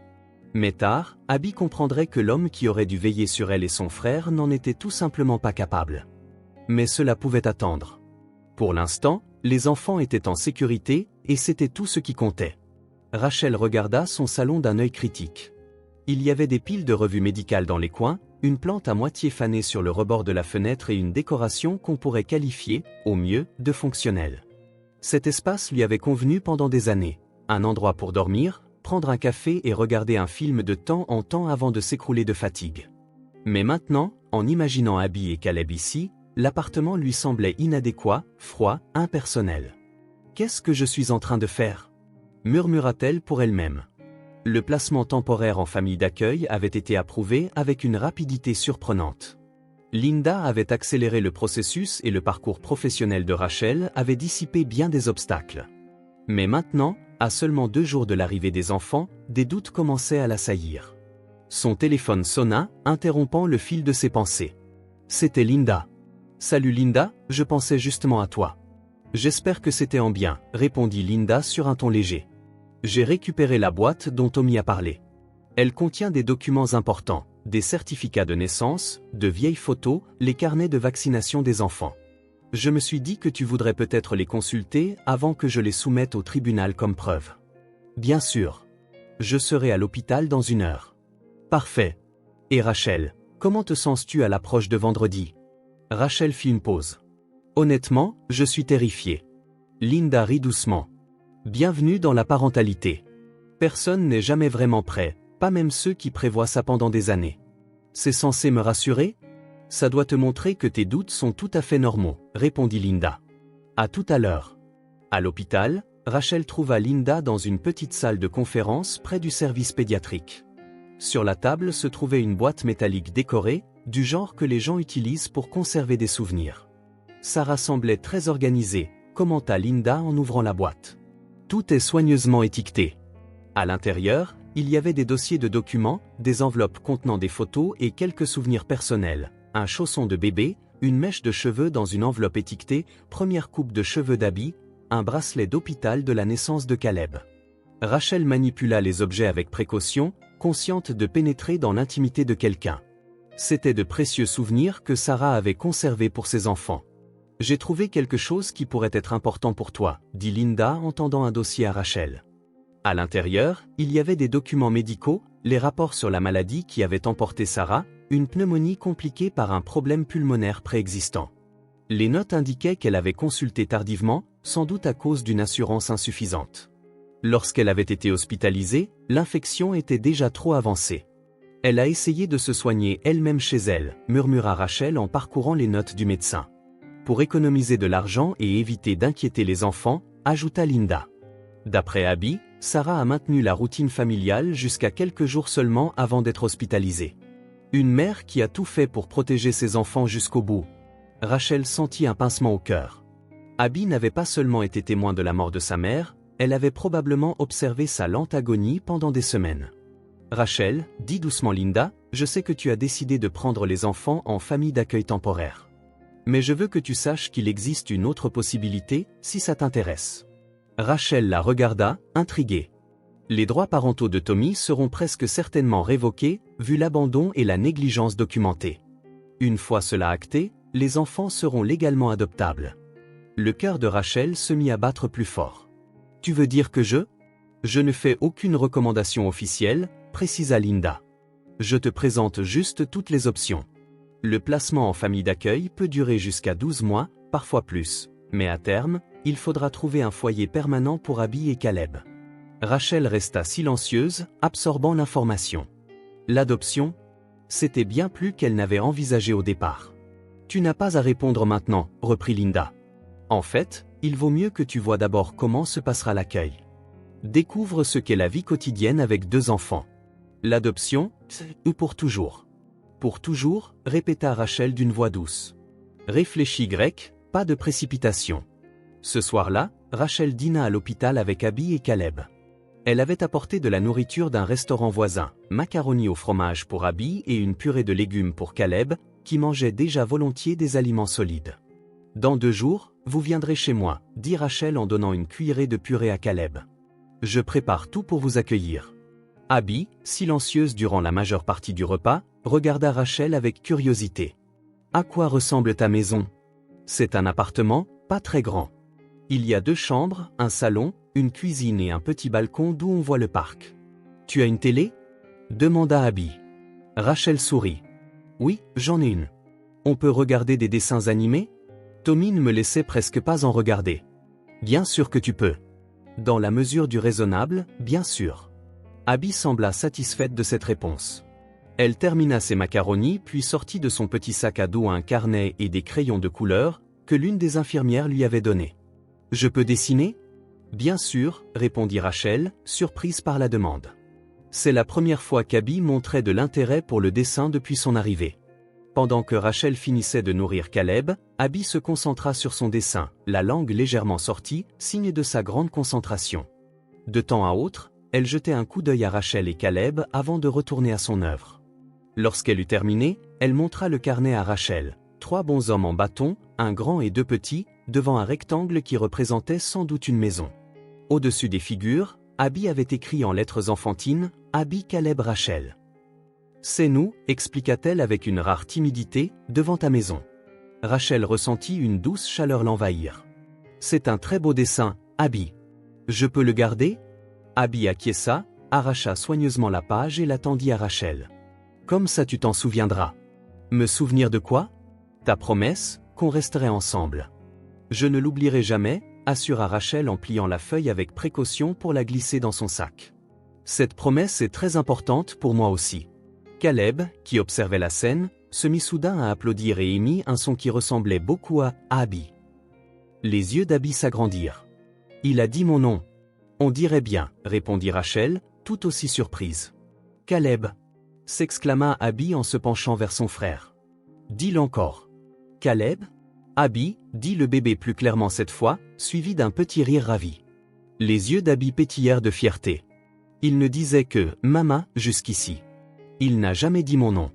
Mais tard, Abby comprendrait que l'homme qui aurait dû veiller sur elle et son frère n'en était tout simplement pas capable. Mais cela pouvait attendre. Pour l'instant, les enfants étaient en sécurité, et c'était tout ce qui comptait. Rachel regarda son salon d'un œil critique. Il y avait des piles de revues médicales dans les coins, une plante à moitié fanée sur le rebord de la fenêtre et une décoration qu'on pourrait qualifier, au mieux, de fonctionnelle. Cet espace lui avait convenu pendant des années. Un endroit pour dormir, prendre un café et regarder un film de temps en temps avant de s'écrouler de fatigue. Mais maintenant, en imaginant Abby et Caleb ici, l'appartement lui semblait inadéquat, froid, impersonnel. « Qu'est-ce que je suis en train de faire ?» murmura-t-elle pour elle-même. Le placement temporaire en famille d'accueil avait été approuvé avec une rapidité surprenante. Linda avait accéléré le processus et le parcours professionnel de Rachel avait dissipé bien des obstacles. Mais maintenant, à seulement 2 jours de l'arrivée des enfants, des doutes commençaient à l'assaillir. Son téléphone sonna, interrompant le fil de ses pensées. C'était Linda. « Salut Linda, je pensais justement à toi. »« J'espère que c'était en bien, » répondit Linda sur un ton léger. « J'ai récupéré la boîte dont Tommy a parlé. Elle contient des documents importants, des certificats de naissance, de vieilles photos, les carnets de vaccination des enfants. Je me suis dit que tu voudrais peut-être les consulter avant que je les soumette au tribunal comme preuve. »« Bien sûr. Je serai à l'hôpital dans 1 heure. »« Parfait. Et Rachel, comment te sens-tu à l'approche de vendredi ?» Rachel fit une pause. « Honnêtement, je suis terrifiée. » Linda rit doucement. « Bienvenue dans la parentalité. Personne n'est jamais vraiment prêt, pas même ceux qui prévoient ça pendant des années. C'est censé me rassurer ? Ça doit te montrer que tes doutes sont tout à fait normaux, » répondit Linda. « À tout à l'heure. » À l'hôpital, Rachel trouva Linda dans une petite salle de conférence près du service pédiatrique. Sur la table se trouvait une boîte métallique décorée, du genre que les gens utilisent pour conserver des souvenirs. Sarah semblait très organisée, commenta Linda en ouvrant la boîte. Tout est soigneusement étiqueté. À l'intérieur, il y avait des dossiers de documents, des enveloppes contenant des photos et quelques souvenirs personnels, un chausson de bébé, une mèche de cheveux dans une enveloppe étiquetée, première coupe de cheveux d'Abby, un bracelet d'hôpital de la naissance de Caleb. Rachel manipula les objets avec précaution, consciente de pénétrer dans l'intimité de quelqu'un. C'étaient de précieux souvenirs que Sarah avait conservés pour ses enfants. « J'ai trouvé quelque chose qui pourrait être important pour toi, » dit Linda en tendant un dossier à Rachel. À l'intérieur, il y avait des documents médicaux, les rapports sur la maladie qui avait emporté Sarah, une pneumonie compliquée par un problème pulmonaire préexistant. Les notes indiquaient qu'elle avait consulté tardivement, sans doute à cause d'une assurance insuffisante. Lorsqu'elle avait été hospitalisée, l'infection était déjà trop avancée. Elle a essayé de se soigner elle-même chez elle, murmura Rachel en parcourant les notes du médecin. Pour économiser de l'argent et éviter d'inquiéter les enfants, ajouta Linda. D'après Abby, Sarah a maintenu la routine familiale jusqu'à quelques jours seulement avant d'être hospitalisée. Une mère qui a tout fait pour protéger ses enfants jusqu'au bout. Rachel sentit un pincement au cœur. Abby n'avait pas seulement été témoin de la mort de sa mère, elle avait probablement observé sa lente agonie pendant des semaines. Rachel, dit doucement Linda, je sais que tu as décidé de prendre les enfants en famille d'accueil temporaire. Mais je veux que tu saches qu'il existe une autre possibilité, si ça t'intéresse. Rachel la regarda, intriguée. Les droits parentaux de Tommy seront presque certainement révoqués, vu l'abandon et la négligence documentée. Une fois cela acté, les enfants seront légalement adoptables. Le cœur de Rachel se mit à battre plus fort. Tu veux dire que je ne fais aucune recommandation officielle, précisa Linda. Je te présente juste toutes les options. Le placement en famille d'accueil peut durer jusqu'à 12 mois, parfois plus, mais à terme, il faudra trouver un foyer permanent pour Abby et Caleb. Rachel resta silencieuse, absorbant l'information. L'adoption, c'était bien plus qu'elle n'avait envisagé au départ. Tu n'as pas à répondre maintenant, reprit Linda. En fait, il vaut mieux que tu vois d'abord comment se passera l'accueil. Découvre ce qu'est la vie quotidienne avec 2 enfants. L'adoption, ou pour toujours. Pour toujours, répéta Rachel d'une voix douce. Réfléchis grec, pas de précipitation. Ce soir-là, Rachel dîna à l'hôpital avec Abby et Caleb. Elle avait apporté de la nourriture d'un restaurant voisin, macaroni au fromage pour Abby et une purée de légumes pour Caleb, qui mangeait déjà volontiers des aliments solides. Dans 2 jours, vous viendrez chez moi, dit Rachel en donnant une cuillerée de purée à Caleb. Je prépare tout pour vous accueillir. Abby, silencieuse durant la majeure partie du repas, regarda Rachel avec curiosité. À quoi ressemble ta maison? C'est un appartement, pas très grand. Il y a 2 chambres, un salon, une cuisine et un petit balcon d'où on voit le parc. Tu as une télé? Demanda Abby. Rachel sourit. Oui, j'en ai une. On peut regarder des dessins animés? Tommy ne me laissait presque pas en regarder. Bien sûr que tu peux. Dans la mesure du raisonnable, bien sûr. Abby sembla satisfaite de cette réponse. Elle termina ses macaronis puis sortit de son petit sac à dos un carnet et des crayons de couleur que l'une des infirmières lui avait donnés. Je peux dessiner? Bien sûr, répondit Rachel, surprise par la demande. C'est la première fois qu'Abby montrait de l'intérêt pour le dessin depuis son arrivée. Pendant que Rachel finissait de nourrir Caleb, Abby se concentra sur son dessin, la langue légèrement sortie, signe de sa grande concentration. De temps à autre, elle jetait un coup d'œil à Rachel et Caleb avant de retourner à son œuvre. Lorsqu'elle eut terminé, elle montra le carnet à Rachel. 3 bonshommes en bâton, un grand et 2 petits, devant un rectangle qui représentait sans doute une maison. Au-dessus des figures, Abby avait écrit en lettres enfantines « Abby Caleb Rachel ». C'est nous, expliqua-t-elle avec une rare timidité, devant ta maison. Rachel ressentit une douce chaleur l'envahir. C'est un très beau dessin, Abby. Je peux le garder? Abby acquiesça, arracha soigneusement la page et la tendit à Rachel. Comme ça tu t'en souviendras. Me souvenir de quoi? Ta promesse, qu'on resterait ensemble. Je ne l'oublierai jamais, assura Rachel en pliant la feuille avec précaution pour la glisser dans son sac. Cette promesse est très importante pour moi aussi. Caleb, qui observait la scène, se mit soudain à applaudir et émit un son qui ressemblait beaucoup à Abby. Les yeux d'Abby s'agrandirent. Il a dit mon nom. On dirait bien, répondit Rachel, tout aussi surprise. Caleb, s'exclama Abby en se penchant vers son frère. Dis-le encore. Caleb? Abby, dit le bébé plus clairement cette fois, suivi d'un petit rire ravi. Les yeux d'Abby pétillèrent de fierté. Il ne disait que « Mama » jusqu'ici. Il n'a jamais dit mon nom.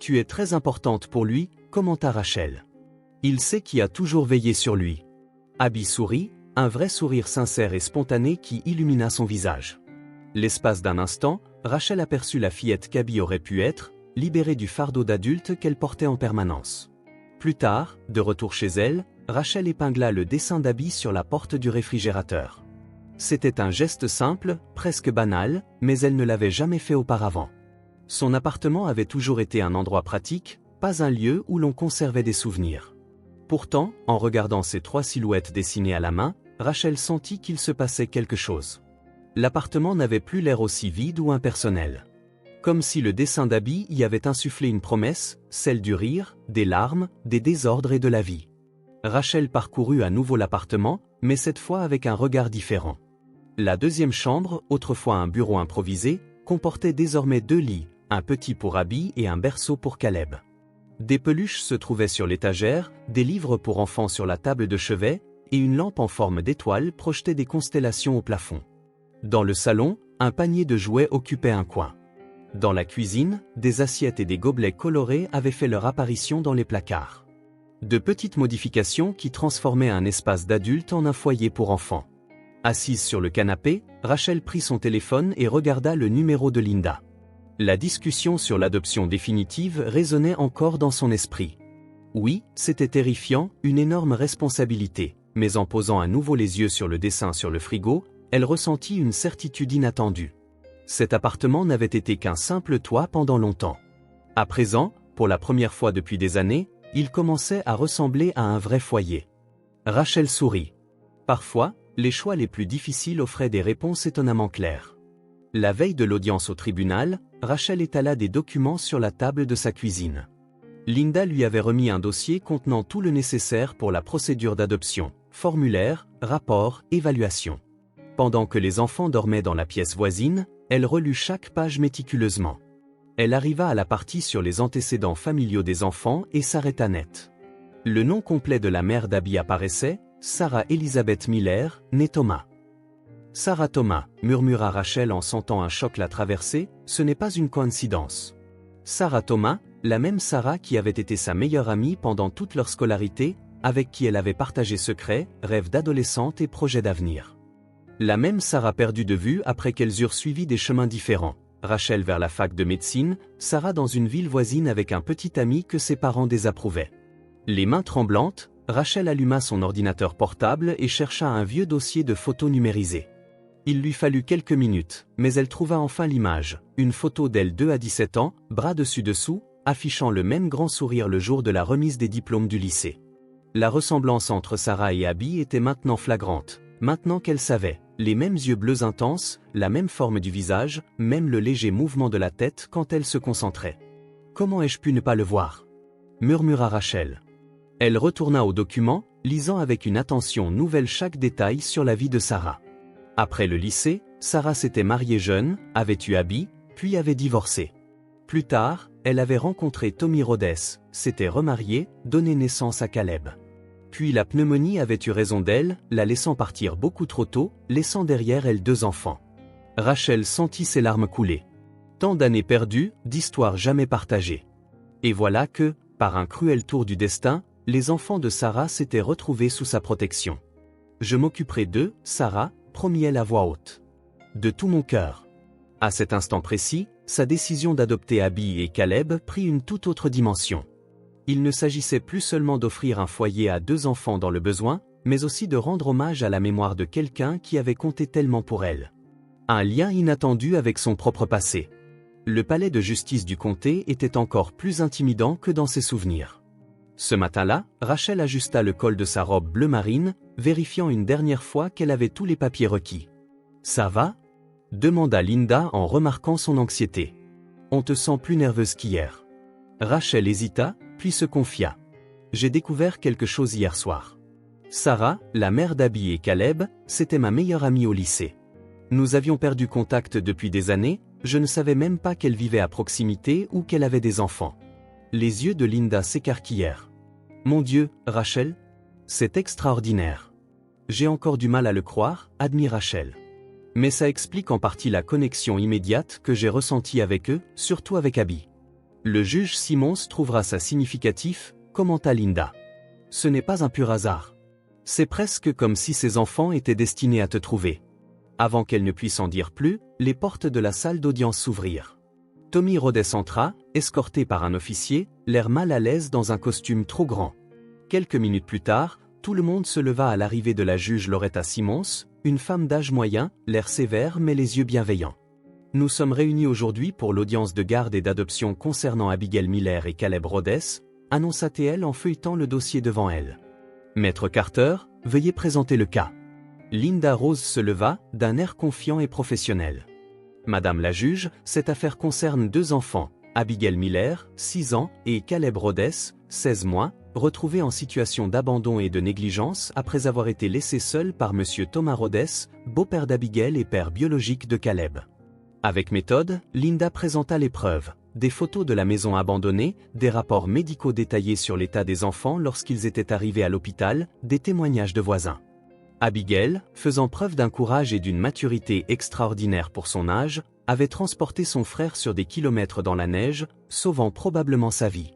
Tu es très importante pour lui, commenta Rachel. Il sait qui a toujours veillé sur lui. Abby sourit, un vrai sourire sincère et spontané qui illumina son visage. L'espace d'un instant, Rachel aperçut la fillette qu'Abby aurait pu être, libérée du fardeau d'adulte qu'elle portait en permanence. Plus tard, de retour chez elle, Rachel épingla le dessin d'Abby sur la porte du réfrigérateur. C'était un geste simple, presque banal, mais elle ne l'avait jamais fait auparavant. Son appartement avait toujours été un endroit pratique, pas un lieu où l'on conservait des souvenirs. Pourtant, en regardant ces 3 silhouettes dessinées à la main, Rachel sentit qu'il se passait quelque chose. L'appartement n'avait plus l'air aussi vide ou impersonnel. Comme si le dessin d'Abby y avait insufflé une promesse, celle du rire, des larmes, des désordres et de la vie. Rachel parcourut à nouveau l'appartement, mais cette fois avec un regard différent. La deuxième chambre, autrefois un bureau improvisé, comportait désormais 2 lits, un petit pour Abby et un berceau pour Caleb. Des peluches se trouvaient sur l'étagère, des livres pour enfants sur la table de chevet, et une lampe en forme d'étoile projetait des constellations au plafond. Dans le salon, un panier de jouets occupait un coin. Dans la cuisine, des assiettes et des gobelets colorés avaient fait leur apparition dans les placards. De petites modifications qui transformaient un espace d'adulte en un foyer pour enfants. Assise sur le canapé, Rachel prit son téléphone et regarda le numéro de Linda. La discussion sur l'adoption définitive résonnait encore dans son esprit. Oui, c'était terrifiant, une énorme responsabilité, mais en posant à nouveau les yeux sur le dessin sur le frigo, elle ressentit une certitude inattendue. Cet appartement n'avait été qu'un simple toit pendant longtemps. À présent, pour la première fois depuis des années, il commençait à ressembler à un vrai foyer. Rachel sourit. Parfois, les choix les plus difficiles offraient des réponses étonnamment claires. La veille de l'audience au tribunal, Rachel étala des documents sur la table de sa cuisine. Linda lui avait remis un dossier contenant tout le nécessaire pour la procédure d'adoption, formulaire, rapport, évaluation. Pendant que les enfants dormaient dans la pièce voisine, elle relut chaque page méticuleusement. Elle arriva à la partie sur les antécédents familiaux des enfants et s'arrêta net. Le nom complet de la mère d'Abby apparaissait, Sarah Elizabeth Miller, née Thomas. Sarah Thomas, murmura Rachel en sentant un choc la traverser, ce n'est pas une coïncidence. Sarah Thomas, la même Sarah qui avait été sa meilleure amie pendant toute leur scolarité, avec qui elle avait partagé secrets, rêves d'adolescente et projets d'avenir. La même Sarah perdue de vue après qu'elles eurent suivi des chemins différents. Rachel vers la fac de médecine, Sarah dans une ville voisine avec un petit ami que ses parents désapprouvaient. Les mains tremblantes, Rachel alluma son ordinateur portable et chercha un vieux dossier de photos numérisées. Il lui fallut quelques minutes, mais elle trouva enfin l'image, une photo d'elle 2 à 17 ans, bras dessus-dessous, affichant le même grand sourire le jour de la remise des diplômes du lycée. La ressemblance entre Sarah et Abby était maintenant flagrante, maintenant qu'elle savait, les mêmes yeux bleus intenses, la même forme du visage, même le léger mouvement de la tête quand elle se concentrait. « Comment ai-je pu ne pas le voir ?» murmura Rachel. Elle retourna au document, lisant avec une attention nouvelle chaque détail sur la vie de Sarah. Après le lycée, Sarah s'était mariée jeune, avait eu Abby, puis avait divorcé. Plus tard, elle avait rencontré Tommy Rhodes, s'était remariée, donné naissance à Caleb. Puis la pneumonie avait eu raison d'elle, la laissant partir beaucoup trop tôt, laissant derrière elle 2 enfants. Rachel sentit ses larmes couler. Tant d'années perdues, d'histoires jamais partagées. Et voilà que, par un cruel tour du destin, les enfants de Sarah s'étaient retrouvés sous sa protection. « Je m'occuperai d'eux, Sarah », promit-elle à voix haute. De tout mon cœur. À cet instant précis, sa décision d'adopter Abby et Caleb prit une toute autre dimension. Il ne s'agissait plus seulement d'offrir un foyer à 2 enfants dans le besoin, mais aussi de rendre hommage à la mémoire de quelqu'un qui avait compté tellement pour elle. Un lien inattendu avec son propre passé. Le palais de justice du comté était encore plus intimidant que dans ses souvenirs. Ce matin-là, Rachel ajusta le col de sa robe bleu marine, vérifiant une dernière fois qu'elle avait tous les papiers requis. « Ça va ?» demanda Linda en remarquant son anxiété. « On te sent plus nerveuse qu'hier. » Rachel hésita, puis se confia. « J'ai découvert quelque chose hier soir. Sarah, la mère d'Abby et Caleb, c'était ma meilleure amie au lycée. Nous avions perdu contact depuis des années, je ne savais même pas qu'elle vivait à proximité ou qu'elle avait des enfants. » Les yeux de Linda s'écarquillèrent. « Mon Dieu, Rachel, c'est extraordinaire. J'ai encore du mal à le croire, admit Rachel. Mais ça explique en partie la connexion immédiate que j'ai ressentie avec eux, surtout avec Abby. Le juge Simmons trouvera ça significatif, commenta Linda. Ce n'est pas un pur hasard. C'est presque comme si ces enfants étaient destinés à te trouver. » Avant qu'elle ne puisse en dire plus, les portes de la salle d'audience s'ouvrirent. Tommy Rhodes entra, escorté par un officier, l'air mal à l'aise dans un costume trop grand. Quelques minutes plus tard, tout le monde se leva à l'arrivée de la juge Loretta Simmons, une femme d'âge moyen, l'air sévère mais les yeux bienveillants. « Nous sommes réunis aujourd'hui pour l'audience de garde et d'adoption concernant Abigail Miller et Caleb Rhodes, annonça-t-elle en feuilletant le dossier devant elle. « Maître Carter, veuillez présenter le cas. » Linda Rose se leva, d'un air confiant et professionnel. Madame la juge, cette affaire concerne 2 enfants, Abigail Miller, 6 ans, et Caleb Rhodes, 16 mois, retrouvé en situation d'abandon et de négligence après avoir été laissé seul par M. Thomas Rhodes, beau-père d'Abigail et père biologique de Caleb. Avec méthode, Linda présenta les preuves, des photos de la maison abandonnée, des rapports médicaux détaillés sur l'état des enfants lorsqu'ils étaient arrivés à l'hôpital, des témoignages de voisins. Abigail, faisant preuve d'un courage et d'une maturité extraordinaire pour son âge, avait transporté son frère sur des kilomètres dans la neige, sauvant probablement sa vie.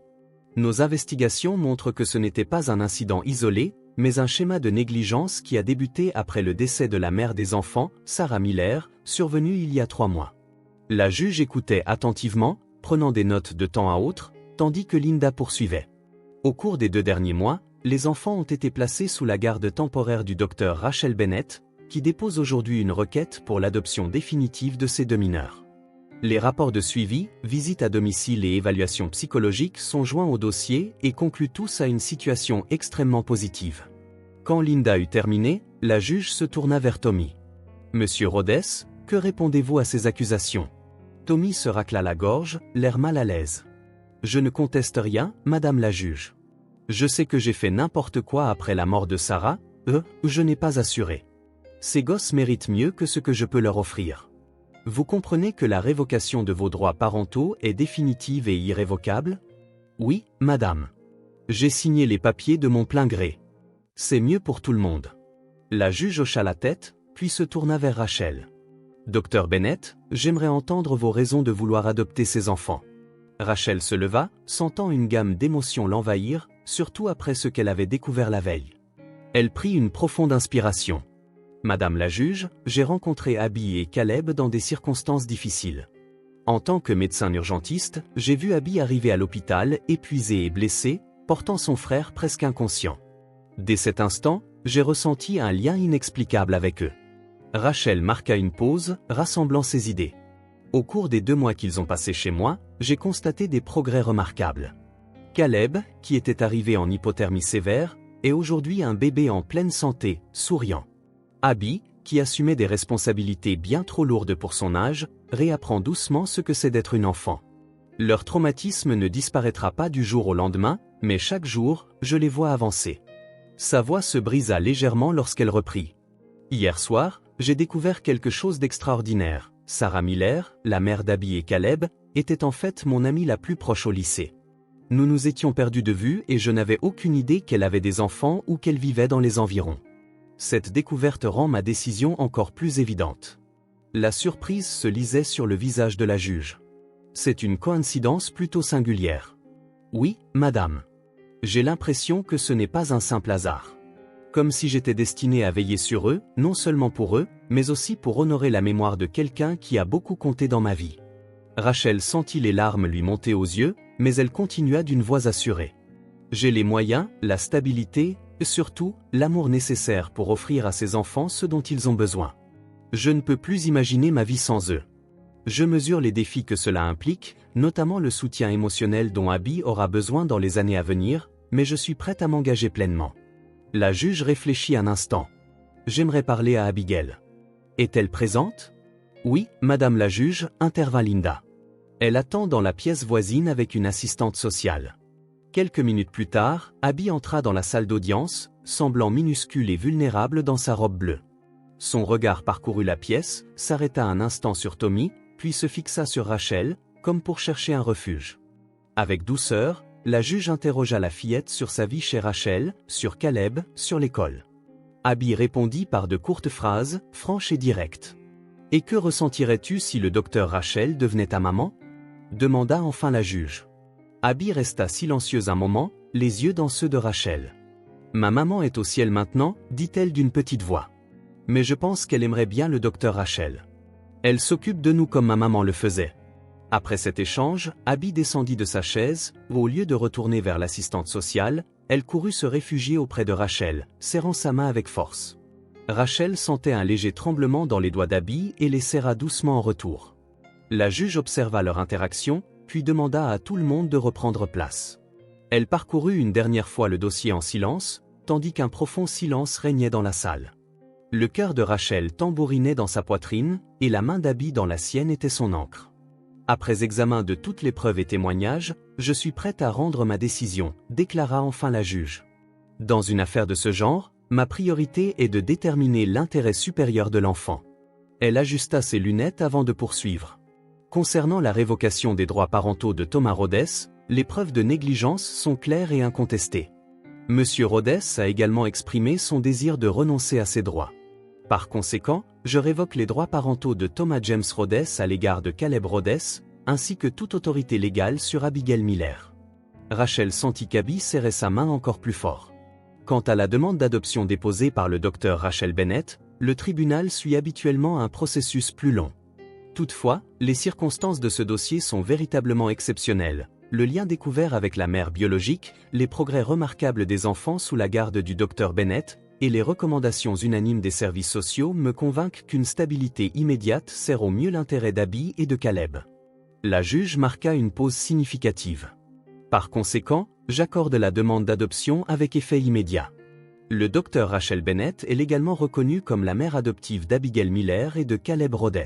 Nos investigations montrent que ce n'était pas un incident isolé, mais un schéma de négligence qui a débuté après le décès de la mère des enfants, Sarah Miller, survenu il y a 3 mois. La juge écoutait attentivement, prenant des notes de temps à autre, tandis que Linda poursuivait. Au cours des 2 derniers mois, les enfants ont été placés sous la garde temporaire du docteur Rachel Bennett, qui dépose aujourd'hui une requête pour l'adoption définitive de ces 2 mineurs. Les rapports de suivi, visites à domicile et évaluations psychologiques sont joints au dossier et concluent tous à une situation extrêmement positive. Quand Linda eut terminé, la juge se tourna vers Tommy. « Monsieur Rhodes, que répondez-vous à ces accusations ?» Tommy se racla la gorge, l'air mal à l'aise. « Je ne conteste rien, madame la juge. Je sais que j'ai fait n'importe quoi après la mort de Sarah, je n'ai pas assuré. Ces gosses méritent mieux que ce que je peux leur offrir. Vous comprenez que la révocation de vos droits parentaux est définitive et irrévocable ? Oui, madame. J'ai signé les papiers de mon plein gré. C'est mieux pour tout le monde. » La juge hocha la tête, puis se tourna vers Rachel. « Docteur Bennett, j'aimerais entendre vos raisons de vouloir adopter ces enfants. » Rachel se leva, sentant une gamme d'émotions l'envahir, surtout après ce qu'elle avait découvert la veille. Elle prit une profonde inspiration. « Madame la juge, j'ai rencontré Abby et Caleb dans des circonstances difficiles. En tant que médecin urgentiste, j'ai vu Abby arriver à l'hôpital, épuisé et blessé, portant son frère presque inconscient. Dès cet instant, j'ai ressenti un lien inexplicable avec eux. » Rachel marqua une pause, rassemblant ses idées. « Au cours des 2 mois qu'ils ont passés chez moi, j'ai constaté des progrès remarquables. Caleb, qui était arrivé en hypothermie sévère, est aujourd'hui un bébé en pleine santé, souriant. Abby, qui assumait des responsabilités bien trop lourdes pour son âge, réapprend doucement ce que c'est d'être une enfant. Leur traumatisme ne disparaîtra pas du jour au lendemain, mais chaque jour, je les vois avancer. » Sa voix se brisa légèrement lorsqu'elle reprit. « Hier soir, j'ai découvert quelque chose d'extraordinaire. Sarah Miller, la mère d'Abby et Caleb, était en fait mon amie la plus proche au lycée. Nous nous étions perdus de vue et je n'avais aucune idée qu'elle avait des enfants ou qu'elle vivait dans les environs. Cette découverte rend ma décision encore plus évidente. » La surprise se lisait sur le visage de la juge. « C'est une coïncidence plutôt singulière. »« Oui, madame. J'ai l'impression que ce n'est pas un simple hasard. Comme si j'étais destiné à veiller sur eux, non seulement pour eux, mais aussi pour honorer la mémoire de quelqu'un qui a beaucoup compté dans ma vie. » Rachel sentit les larmes lui monter aux yeux, mais elle continua d'une voix assurée. « J'ai les moyens, la stabilité, et surtout, l'amour nécessaire pour offrir à ces enfants ce dont ils ont besoin. Je ne peux plus imaginer ma vie sans eux. Je mesure les défis que cela implique, notamment le soutien émotionnel dont Abby aura besoin dans les années à venir, mais je suis prête à m'engager pleinement. » La juge réfléchit un instant. « J'aimerais parler à Abigail. Est-elle présente ? » « Oui, madame la juge, » intervint Linda. « Elle attend dans la pièce voisine avec une assistante sociale. » Quelques minutes plus tard, Abby entra dans la salle d'audience, semblant minuscule et vulnérable dans sa robe bleue. Son regard parcourut la pièce, s'arrêta un instant sur Tommy, puis se fixa sur Rachel, comme pour chercher un refuge. Avec douceur, la juge interrogea la fillette sur sa vie chez Rachel, sur Caleb, sur l'école. Abby répondit par de courtes phrases, franches et directes. « Et que ressentirais-tu si le docteur Rachel devenait ta maman ?» demanda enfin la juge. Abby resta silencieuse un moment, les yeux dans ceux de Rachel. « Ma maman est au ciel maintenant, dit-elle d'une petite voix. Mais je pense qu'elle aimerait bien le docteur Rachel. Elle s'occupe de nous comme ma maman le faisait. » Après cet échange, Abby descendit de sa chaise, où au lieu de retourner vers l'assistante sociale, elle courut se réfugier auprès de Rachel, serrant sa main avec force. Rachel sentait un léger tremblement dans les doigts d'Abby et les serra doucement en retour. La juge observa leur interaction, puis demanda à tout le monde de reprendre place. Elle parcourut une dernière fois le dossier en silence, tandis qu'un profond silence régnait dans la salle. Le cœur de Rachel tambourinait dans sa poitrine, et la main d'Abby dans la sienne était son encre. Après examen de toutes les preuves et témoignages, je suis prête à rendre ma décision, déclara enfin la juge. Dans une affaire de ce genre, ma priorité est de déterminer l'intérêt supérieur de l'enfant. Elle ajusta ses lunettes avant de poursuivre. Concernant la révocation des droits parentaux de Thomas Rhodes, les preuves de négligence sont claires et incontestées. Monsieur Rhodes a également exprimé son désir de renoncer à ses droits. Par conséquent, je révoque les droits parentaux de Thomas James Rhodes à l'égard de Caleb Rhodes, ainsi que toute autorité légale sur Abigail Miller. Rachel sentit qu'Abby serrait sa main encore plus fort. Quant à la demande d'adoption déposée par le docteur Rachel Bennett, le tribunal suit habituellement un processus plus long. Toutefois, les circonstances de ce dossier sont véritablement exceptionnelles. Le lien découvert avec la mère biologique, les progrès remarquables des enfants sous la garde du docteur Bennett, et les recommandations unanimes des services sociaux me convainquent qu'une stabilité immédiate sert au mieux l'intérêt d'Abby et de Caleb. La juge marqua une pause significative. Par conséquent, j'accorde la demande d'adoption avec effet immédiat. Le docteur Rachel Bennett est légalement reconnue comme la mère adoptive d'Abigail Miller et de Caleb Rhodes.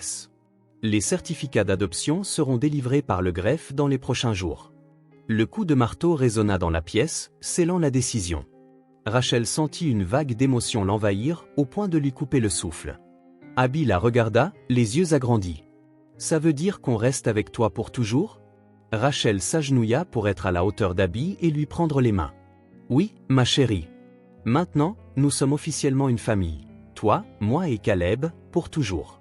Les certificats d'adoption seront délivrés par le greffe dans les prochains jours. Le coup de marteau résonna dans la pièce, scellant la décision. Rachel sentit une vague d'émotion l'envahir, au point de lui couper le souffle. Abby la regarda, les yeux agrandis. « Ça veut dire qu'on reste avec toi pour toujours ?» Rachel s'agenouilla pour être à la hauteur d'Abby et lui prendre les mains. « Oui, ma chérie. Maintenant, nous sommes officiellement une famille. Toi, moi et Caleb, pour toujours. »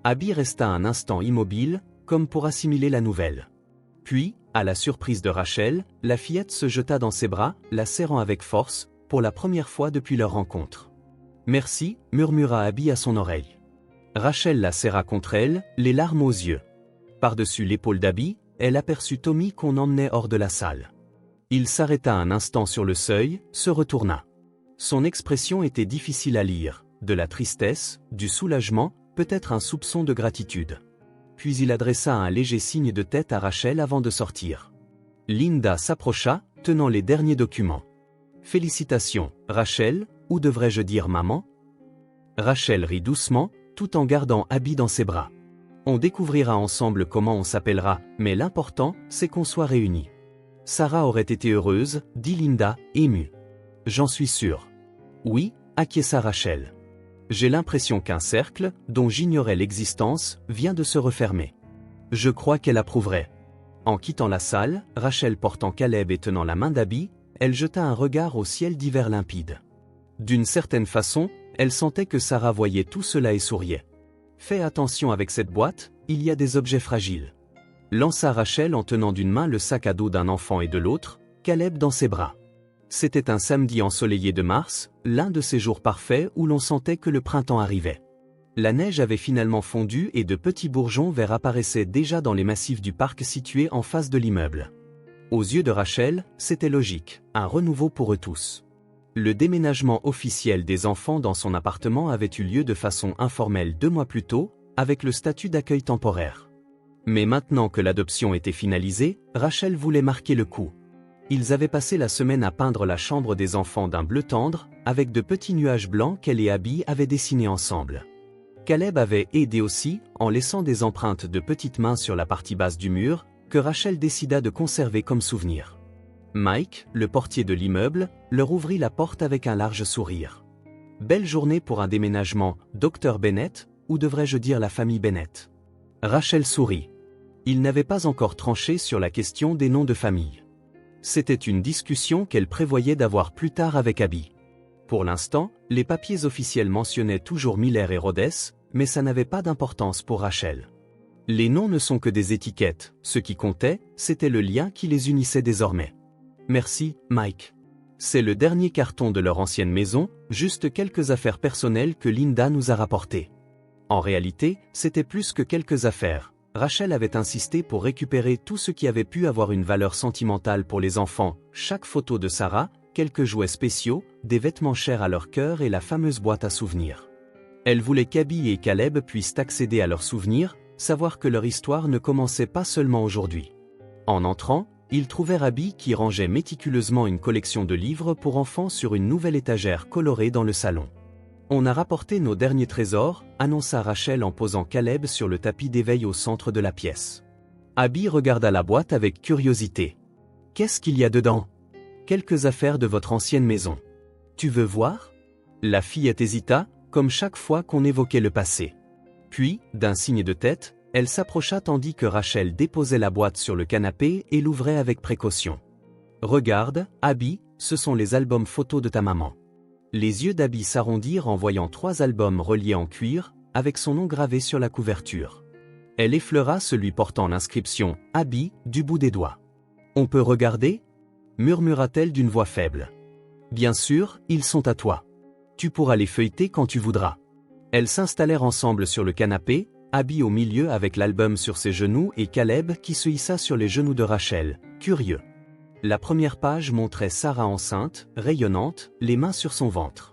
Abby resta un instant immobile, comme pour assimiler la nouvelle. Puis, à la surprise de Rachel, la fillette se jeta dans ses bras, la serrant avec force, pour la première fois depuis leur rencontre. « Merci » murmura Abby à son oreille. Rachel la serra contre elle, les larmes aux yeux. Par-dessus l'épaule d'Abby, elle aperçut Tommy qu'on emmenait hors de la salle. Il s'arrêta un instant sur le seuil, se retourna. Son expression était difficile à lire, de la tristesse, du soulagement, peut-être un soupçon de gratitude. Puis il adressa un léger signe de tête à Rachel avant de sortir. Linda s'approcha, tenant les derniers documents. « Félicitations, Rachel, ou devrais-je dire maman ?» Rachel rit doucement, tout en gardant Abby dans ses bras. « On découvrira ensemble comment on s'appellera, mais l'important, c'est qu'on soit réunis. » Sarah aurait été heureuse, dit Linda, émue. « J'en suis sûre. »« Oui, » acquiesça Rachel. « J'ai l'impression qu'un cercle, dont j'ignorais l'existence, vient de se refermer. Je crois qu'elle approuverait. » En quittant la salle, Rachel portant Caleb et tenant la main d'Abby, elle jeta un regard au ciel d'hiver limpide. D'une certaine façon, elle sentait que Sarah voyait tout cela et souriait. « Fais attention avec cette boîte, il y a des objets fragiles. » Lança Rachel en tenant d'une main le sac à dos d'un enfant et de l'autre, Caleb dans ses bras. C'était un samedi ensoleillé de mars, l'un de ces jours parfaits où l'on sentait que le printemps arrivait. La neige avait finalement fondu et de petits bourgeons verts apparaissaient déjà dans les massifs du parc situé en face de l'immeuble. Aux yeux de Rachel, c'était logique, un renouveau pour eux tous. Le déménagement officiel des enfants dans son appartement avait eu lieu de façon informelle 2 mois plus tôt, avec le statut d'accueil temporaire. Mais maintenant que l'adoption était finalisée, Rachel voulait marquer le coup. Ils avaient passé la semaine à peindre la chambre des enfants d'un bleu tendre, avec de petits nuages blancs qu'elle et Abby avaient dessinés ensemble. Caleb avait aidé aussi, en laissant des empreintes de petites mains sur la partie basse du mur, que Rachel décida de conserver comme souvenir. Mike, le portier de l'immeuble, leur ouvrit la porte avec un large sourire. « Belle journée pour un déménagement, Dr Bennett, ou devrais-je dire la famille Bennett ?» Rachel sourit. Il n'avait pas encore tranché sur la question des noms de famille. C'était une discussion qu'elle prévoyait d'avoir plus tard avec Abby. Pour l'instant, les papiers officiels mentionnaient toujours Miller et Rhodes, mais ça n'avait pas d'importance pour Rachel. Les noms ne sont que des étiquettes, ce qui comptait, c'était le lien qui les unissait désormais. Merci, Mike. C'est le dernier carton de leur ancienne maison, juste quelques affaires personnelles que Linda nous a rapportées. En réalité, c'était plus que quelques affaires. Rachel avait insisté pour récupérer tout ce qui avait pu avoir une valeur sentimentale pour les enfants, chaque photo de Sarah, quelques jouets spéciaux, des vêtements chers à leur cœur et la fameuse boîte à souvenirs. Elle voulait qu'Abby et Caleb puissent accéder à leurs souvenirs, savoir que leur histoire ne commençait pas seulement aujourd'hui. En entrant, ils trouvèrent Abby qui rangeait méticuleusement une collection de livres pour enfants sur une nouvelle étagère colorée dans le salon. On a rapporté nos derniers trésors, annonça Rachel en posant Caleb sur le tapis d'éveil au centre de la pièce. Abby regarda la boîte avec curiosité. Qu'est-ce qu'il y a dedans? Quelques affaires de votre ancienne maison. Tu veux voir? La fillette hésita, comme chaque fois qu'on évoquait le passé. Puis, d'un signe de tête, elle s'approcha tandis que Rachel déposait la boîte sur le canapé et l'ouvrait avec précaution. Regarde, Abby, ce sont les albums photos de ta maman. Les yeux d'Abby s'arrondirent en voyant 3 albums reliés en cuir, avec son nom gravé sur la couverture. Elle effleura celui portant l'inscription « Abby » du bout des doigts. « On peut regarder » murmura-t-elle d'une voix faible. « Bien sûr, ils sont à toi. Tu pourras les feuilleter quand tu voudras. » Elles s'installèrent ensemble sur le canapé, Abby au milieu avec l'album sur ses genoux et Caleb qui se hissa sur les genoux de Rachel, curieux. La première page montrait Sarah enceinte, rayonnante, les mains sur son ventre.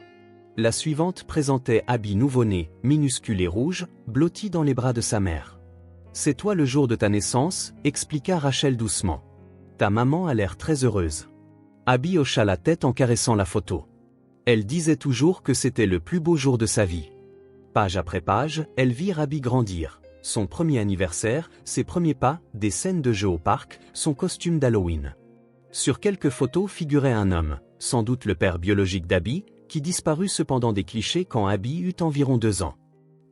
La suivante présentait Abby nouveau-né, minuscule et rouge, blotti dans les bras de sa mère. « C'est toi le jour de ta naissance » expliqua Rachel doucement. « Ta maman a l'air très heureuse. » Abby hocha la tête en caressant la photo. Elle disait toujours que c'était le plus beau jour de sa vie. Page après page, elle vit Abby grandir. Son premier anniversaire, ses premiers pas, des scènes de jeu au parc, son costume d'Halloween. Sur quelques photos figurait un homme, sans doute le père biologique d'Abby, qui disparut cependant des clichés quand Abby eut environ 2 ans.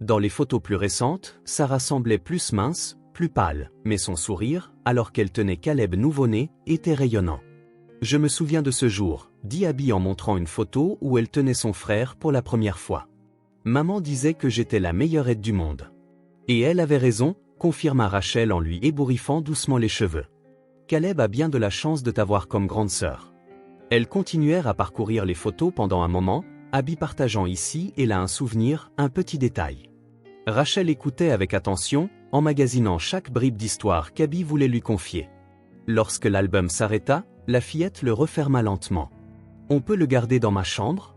Dans les photos plus récentes, Sarah semblait plus mince, plus pâle, mais son sourire, alors qu'elle tenait Caleb nouveau-né, était rayonnant. « Je me souviens de ce jour », dit Abby en montrant une photo où elle tenait son frère pour la première fois. « Maman disait que j'étais la meilleure aide du monde. » Et elle avait raison, confirma Rachel en lui ébouriffant doucement les cheveux. « Caleb a bien de la chance de t'avoir comme grande sœur. » Elles continuèrent à parcourir les photos pendant un moment, Abby partageant ici et là un souvenir, un petit détail. Rachel écoutait avec attention, emmagasinant chaque bribe d'histoire qu'Abby voulait lui confier. Lorsque l'album s'arrêta, la fillette le referma lentement. « On peut le garder dans ma chambre?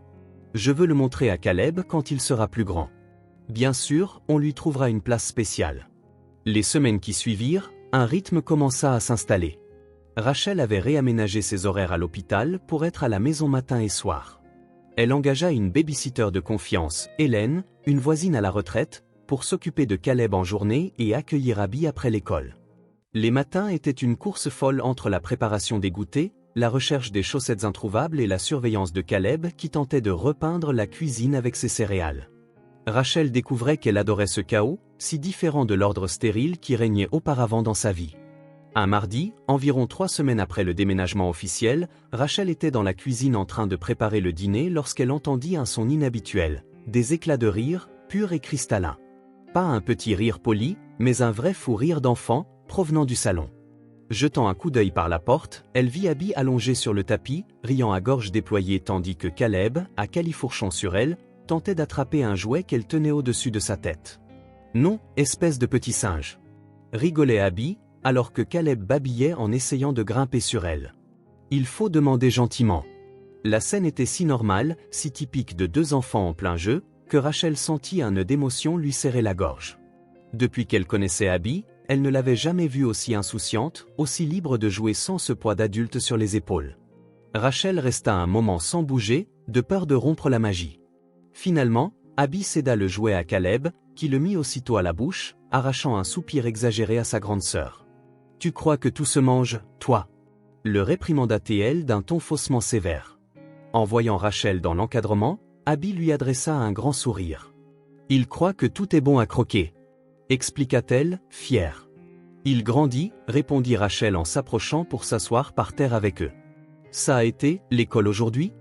Je veux le montrer à Caleb quand il sera plus grand. Bien sûr, on lui trouvera une place spéciale. » Les semaines qui suivirent, un rythme commença à s'installer. Rachel avait réaménagé ses horaires à l'hôpital pour être à la maison matin et soir. Elle engagea une babysitter de confiance, Hélène, une voisine à la retraite, pour s'occuper de Caleb en journée et accueillir Abby après l'école. Les matins étaient une course folle entre la préparation des goûters, la recherche des chaussettes introuvables et la surveillance de Caleb qui tentait de repeindre la cuisine avec ses céréales. Rachel découvrait qu'elle adorait ce chaos, si différent de l'ordre stérile qui régnait auparavant dans sa vie. Un mardi, environ 3 semaines après le déménagement officiel, Rachel était dans la cuisine en train de préparer le dîner lorsqu'elle entendit un son inhabituel, des éclats de rire, purs et cristallins. Pas un petit rire poli, mais un vrai fou rire d'enfant, provenant du salon. Jetant un coup d'œil par la porte, elle vit Abby allongée sur le tapis, riant à gorge déployée tandis que Caleb, à califourchon sur elle, tentait d'attraper un jouet qu'elle tenait au-dessus de sa tête. « Non, espèce de petit singe !» rigolait Abby, alors que Caleb babillait en essayant de grimper sur elle. « Il faut demander gentiment. » La scène était si normale, si typique de 2 enfants en plein jeu, que Rachel sentit un nœud d'émotion lui serrer la gorge. Depuis qu'elle connaissait Abby, elle ne l'avait jamais vue aussi insouciante, aussi libre de jouer sans ce poids d'adulte sur les épaules. Rachel resta un moment sans bouger, de peur de rompre la magie. Finalement, Abby céda le jouet à Caleb, qui le mit aussitôt à la bouche, arrachant un soupir exagéré à sa grande sœur. « Tu crois que tout se mange, toi ?» le réprimanda-t-elle d'un ton faussement sévère. En voyant Rachel dans l'encadrement, Abby lui adressa un grand sourire. « Il croit que tout est bon à croquer », expliqua-t-elle, fière. « Il grandit », répondit Rachel en s'approchant pour s'asseoir par terre avec eux. « Ça a été, l'école aujourd'hui ?»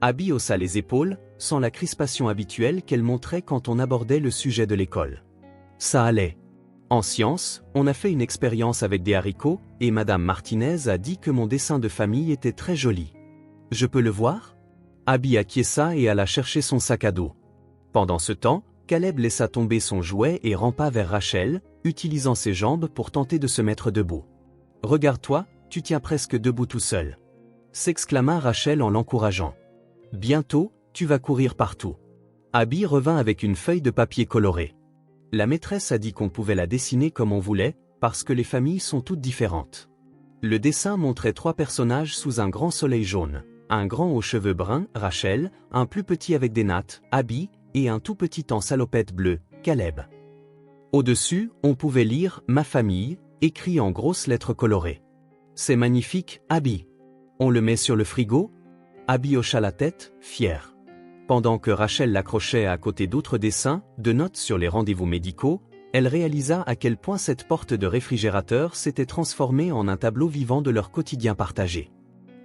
Abby haussa les épaules, sans la crispation habituelle qu'elle montrait quand on abordait le sujet de l'école. « Ça allait. En sciences, on a fait une expérience avec des haricots, et Madame Martinez a dit que mon dessin de famille était très joli. Je peux le voir ?» Abby acquiesça et alla chercher son sac à dos. Pendant ce temps, Caleb laissa tomber son jouet et rampa vers Rachel, utilisant ses jambes pour tenter de se mettre debout. « Regarde-toi, tu tiens presque debout tout seul !» s'exclama Rachel en l'encourageant. « Bientôt, tu vas courir partout. » Abby revint avec une feuille de papier colorée. La maîtresse a dit qu'on pouvait la dessiner comme on voulait, parce que les familles sont toutes différentes. Le dessin montrait 3 personnages sous un grand soleil jaune. Un grand aux cheveux bruns, Rachel, un plus petit avec des nattes, Abby, et un tout petit en salopette bleue, Caleb. Au-dessus, on pouvait lire « Ma famille » écrit en grosses lettres colorées. C'est magnifique, Abby. On le met sur le frigo? Abby hocha la tête, fière. Pendant que Rachel l'accrochait à côté d'autres dessins, de notes sur les rendez-vous médicaux, elle réalisa à quel point cette porte de réfrigérateur s'était transformée en un tableau vivant de leur quotidien partagé.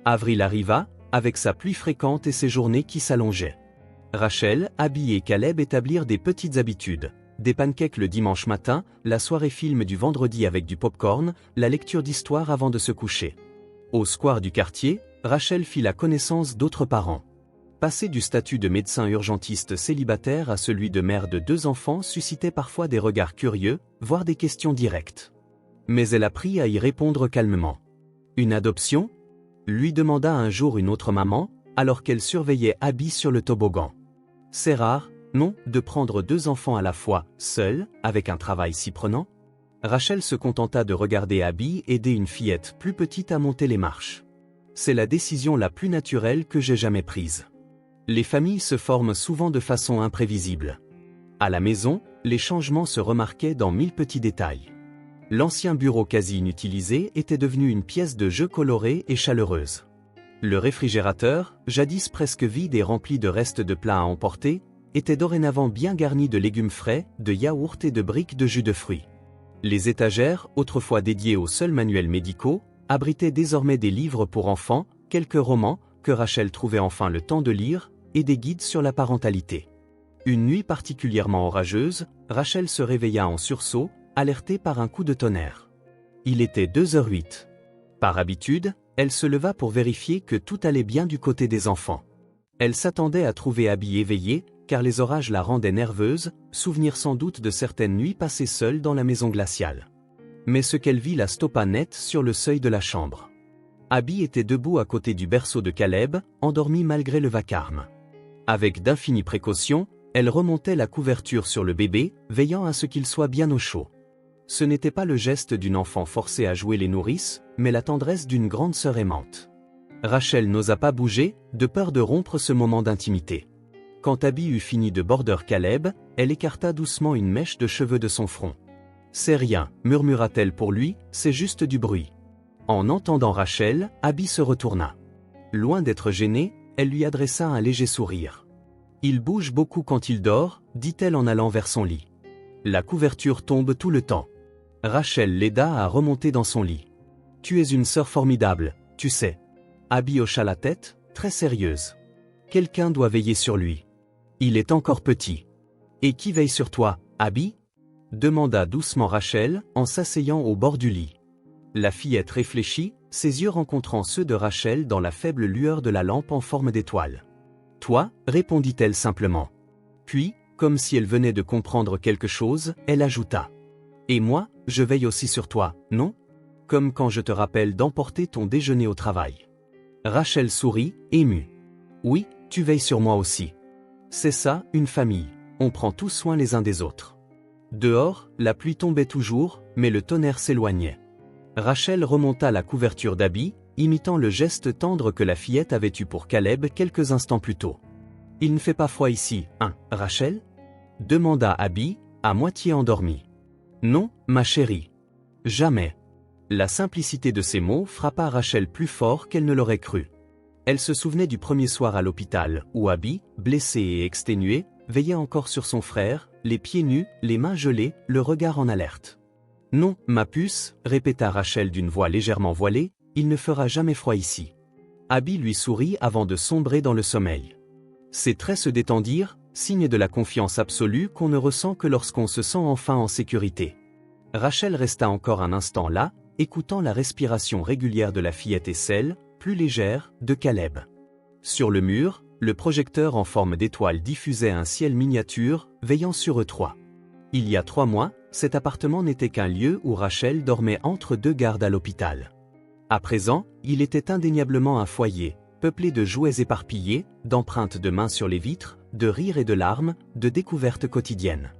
Avril arriva, avec sa pluie fréquente et ses journées qui s'allongeaient. Rachel, Abby et Caleb établirent des petites habitudes. Des pancakes le dimanche matin, la soirée film du vendredi avec du popcorn, la lecture d'histoire avant de se coucher. Au square du quartier, Rachel fit la connaissance d'autres parents. Passer du statut de médecin urgentiste célibataire à celui de mère de 2 enfants suscitait parfois des regards curieux, voire des questions directes. Mais elle apprit à y répondre calmement. Une adoption? Lui demanda un jour une autre maman, alors qu'elle surveillait Abby sur le toboggan. C'est rare, non, de prendre 2 enfants à la fois, seule, avec un travail si prenant? Rachel se contenta de regarder Abby aider une fillette plus petite à monter les marches. C'est la décision la plus naturelle que j'ai jamais prise. Les familles se forment souvent de façon imprévisible. À la maison, les changements se remarquaient dans 1000 petits détails. L'ancien bureau quasi inutilisé était devenu une pièce de jeu colorée et chaleureuse. Le réfrigérateur, jadis presque vide et rempli de restes de plats à emporter, était dorénavant bien garni de légumes frais, de yaourts et de briques de jus de fruits. Les étagères, autrefois dédiées aux seuls manuels médicaux, abritaient désormais des livres pour enfants, quelques romans, que Rachel trouvait enfin le temps de lire, et des guides sur la parentalité. Une nuit particulièrement orageuse, Rachel se réveilla en sursaut, alertée par un coup de tonnerre. Il était 2h08. Par habitude, elle se leva pour vérifier que tout allait bien du côté des enfants. Elle s'attendait à trouver Abby éveillée, car les orages la rendaient nerveuse, souvenir sans doute de certaines nuits passées seule dans la maison glaciale. Mais ce qu'elle vit la stoppa net sur le seuil de la chambre. Abby était debout à côté du berceau de Caleb, endormi malgré le vacarme. Avec d'infinies précautions, elle remontait la couverture sur le bébé, veillant à ce qu'il soit bien au chaud. Ce n'était pas le geste d'une enfant forcée à jouer les nourrices, mais la tendresse d'une grande sœur aimante. Rachel n'osa pas bouger, de peur de rompre ce moment d'intimité. Quand Abby eut fini de border Caleb, elle écarta doucement une mèche de cheveux de son front. « C'est rien, murmura-t-elle pour lui, c'est juste du bruit. » En entendant Rachel, Abby se retourna. Loin d'être gênée, elle lui adressa un léger sourire. « Il bouge beaucoup quand il dort, dit-elle en allant vers son lit. La couverture tombe tout le temps. » Rachel l'aida à remonter dans son lit. « Tu es une sœur formidable, tu sais. » Abby hocha la tête, très sérieuse. « Quelqu'un doit veiller sur lui. Il est encore petit. »« Et qui veille sur toi, Abby ?» demanda doucement Rachel en s'asseyant au bord du lit. La fillette réfléchit, ses yeux rencontrant ceux de Rachel dans la faible lueur de la lampe en forme d'étoile. « Toi » répondit-elle simplement. Puis, comme si elle venait de comprendre quelque chose, elle ajouta. « Et moi, je veille aussi sur toi, non? Comme quand je te rappelle d'emporter ton déjeuner au travail. » Rachel sourit, émue. « Oui, tu veilles sur moi aussi. C'est ça, une famille, on prend tous soin les uns des autres. » Dehors, la pluie tombait toujours, mais le tonnerre s'éloignait. Rachel remonta la couverture d'Abby, imitant le geste tendre que la fillette avait eu pour Caleb quelques instants plus tôt. « Il ne fait pas froid ici, hein, Rachel ?» demanda Abby, à moitié endormie. « Non, ma chérie. Jamais. » La simplicité de ces mots frappa Rachel plus fort qu'elle ne l'aurait cru. Elle se souvenait du premier soir à l'hôpital, où Abby, blessée et exténuée, veillait encore sur son frère, les pieds nus, les mains gelées, le regard en alerte. « Non, ma puce, répéta Rachel d'une voix légèrement voilée, il ne fera jamais froid ici. » Abby lui sourit avant de sombrer dans le sommeil. Ses traits se détendirent, signe de la confiance absolue qu'on ne ressent que lorsqu'on se sent enfin en sécurité. Rachel resta encore un instant là, écoutant la respiration régulière de la fillette et celle, plus légère, de Caleb. Sur le mur, le projecteur en forme d'étoile diffusait un ciel miniature, veillant sur eux trois. Il y a 3 mois, cet appartement n'était qu'un lieu où Rachel dormait entre 2 gardes à l'hôpital. À présent, il était indéniablement un foyer, peuplé de jouets éparpillés, d'empreintes de mains sur les vitres, de rires et de larmes, de découvertes quotidiennes.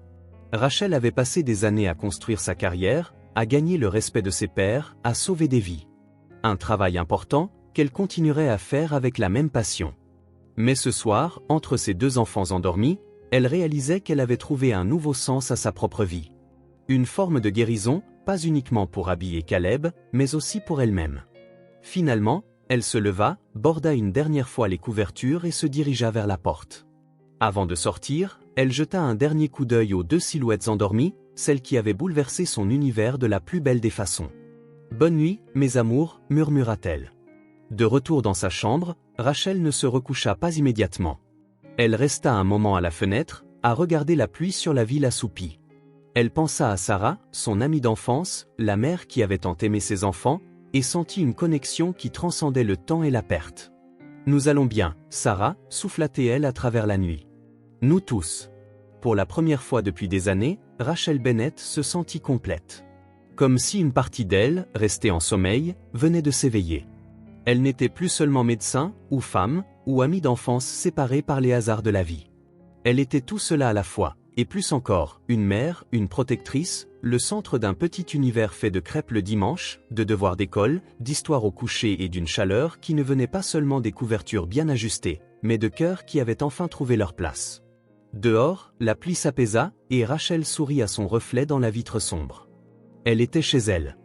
Rachel avait passé des années à construire sa carrière, à gagner le respect de ses pairs, à sauver des vies. Un travail important, qu'elle continuerait à faire avec la même passion. Mais ce soir, entre ses 2 enfants endormis, elle réalisait qu'elle avait trouvé un nouveau sens à sa propre vie. Une forme de guérison, pas uniquement pour habiller Caleb, mais aussi pour elle-même. Finalement, elle se leva, borda une dernière fois les couvertures et se dirigea vers la porte. Avant de sortir, elle jeta un dernier coup d'œil aux deux silhouettes endormies, celles qui avaient bouleversé son univers de la plus belle des façons. « Bonne nuit, mes amours » murmura-t-elle. De retour dans sa chambre, Rachel ne se recoucha pas immédiatement. Elle resta un moment à la fenêtre, à regarder la pluie sur la ville assoupie. Elle pensa à Sarah, son amie d'enfance, la mère qui avait tant aimé ses enfants, et sentit une connexion qui transcendait le temps et la perte. « Nous allons bien, Sarah » souffla-t-elle à travers la nuit. « Nous tous. » Pour la première fois depuis des années, Rachel Bennett se sentit complète. Comme si une partie d'elle, restée en sommeil, venait de s'éveiller. Elle n'était plus seulement médecin, ou femme, ou amie d'enfance séparée par les hasards de la vie. Elle était tout cela à la fois, et plus encore, une mère, une protectrice, le centre d'un petit univers fait de crêpes le dimanche, de devoirs d'école, d'histoires au coucher et d'une chaleur qui ne venait pas seulement des couvertures bien ajustées, mais de cœurs qui avaient enfin trouvé leur place. Dehors, la pluie s'apaisa, et Rachel sourit à son reflet dans la vitre sombre. Elle était chez elle.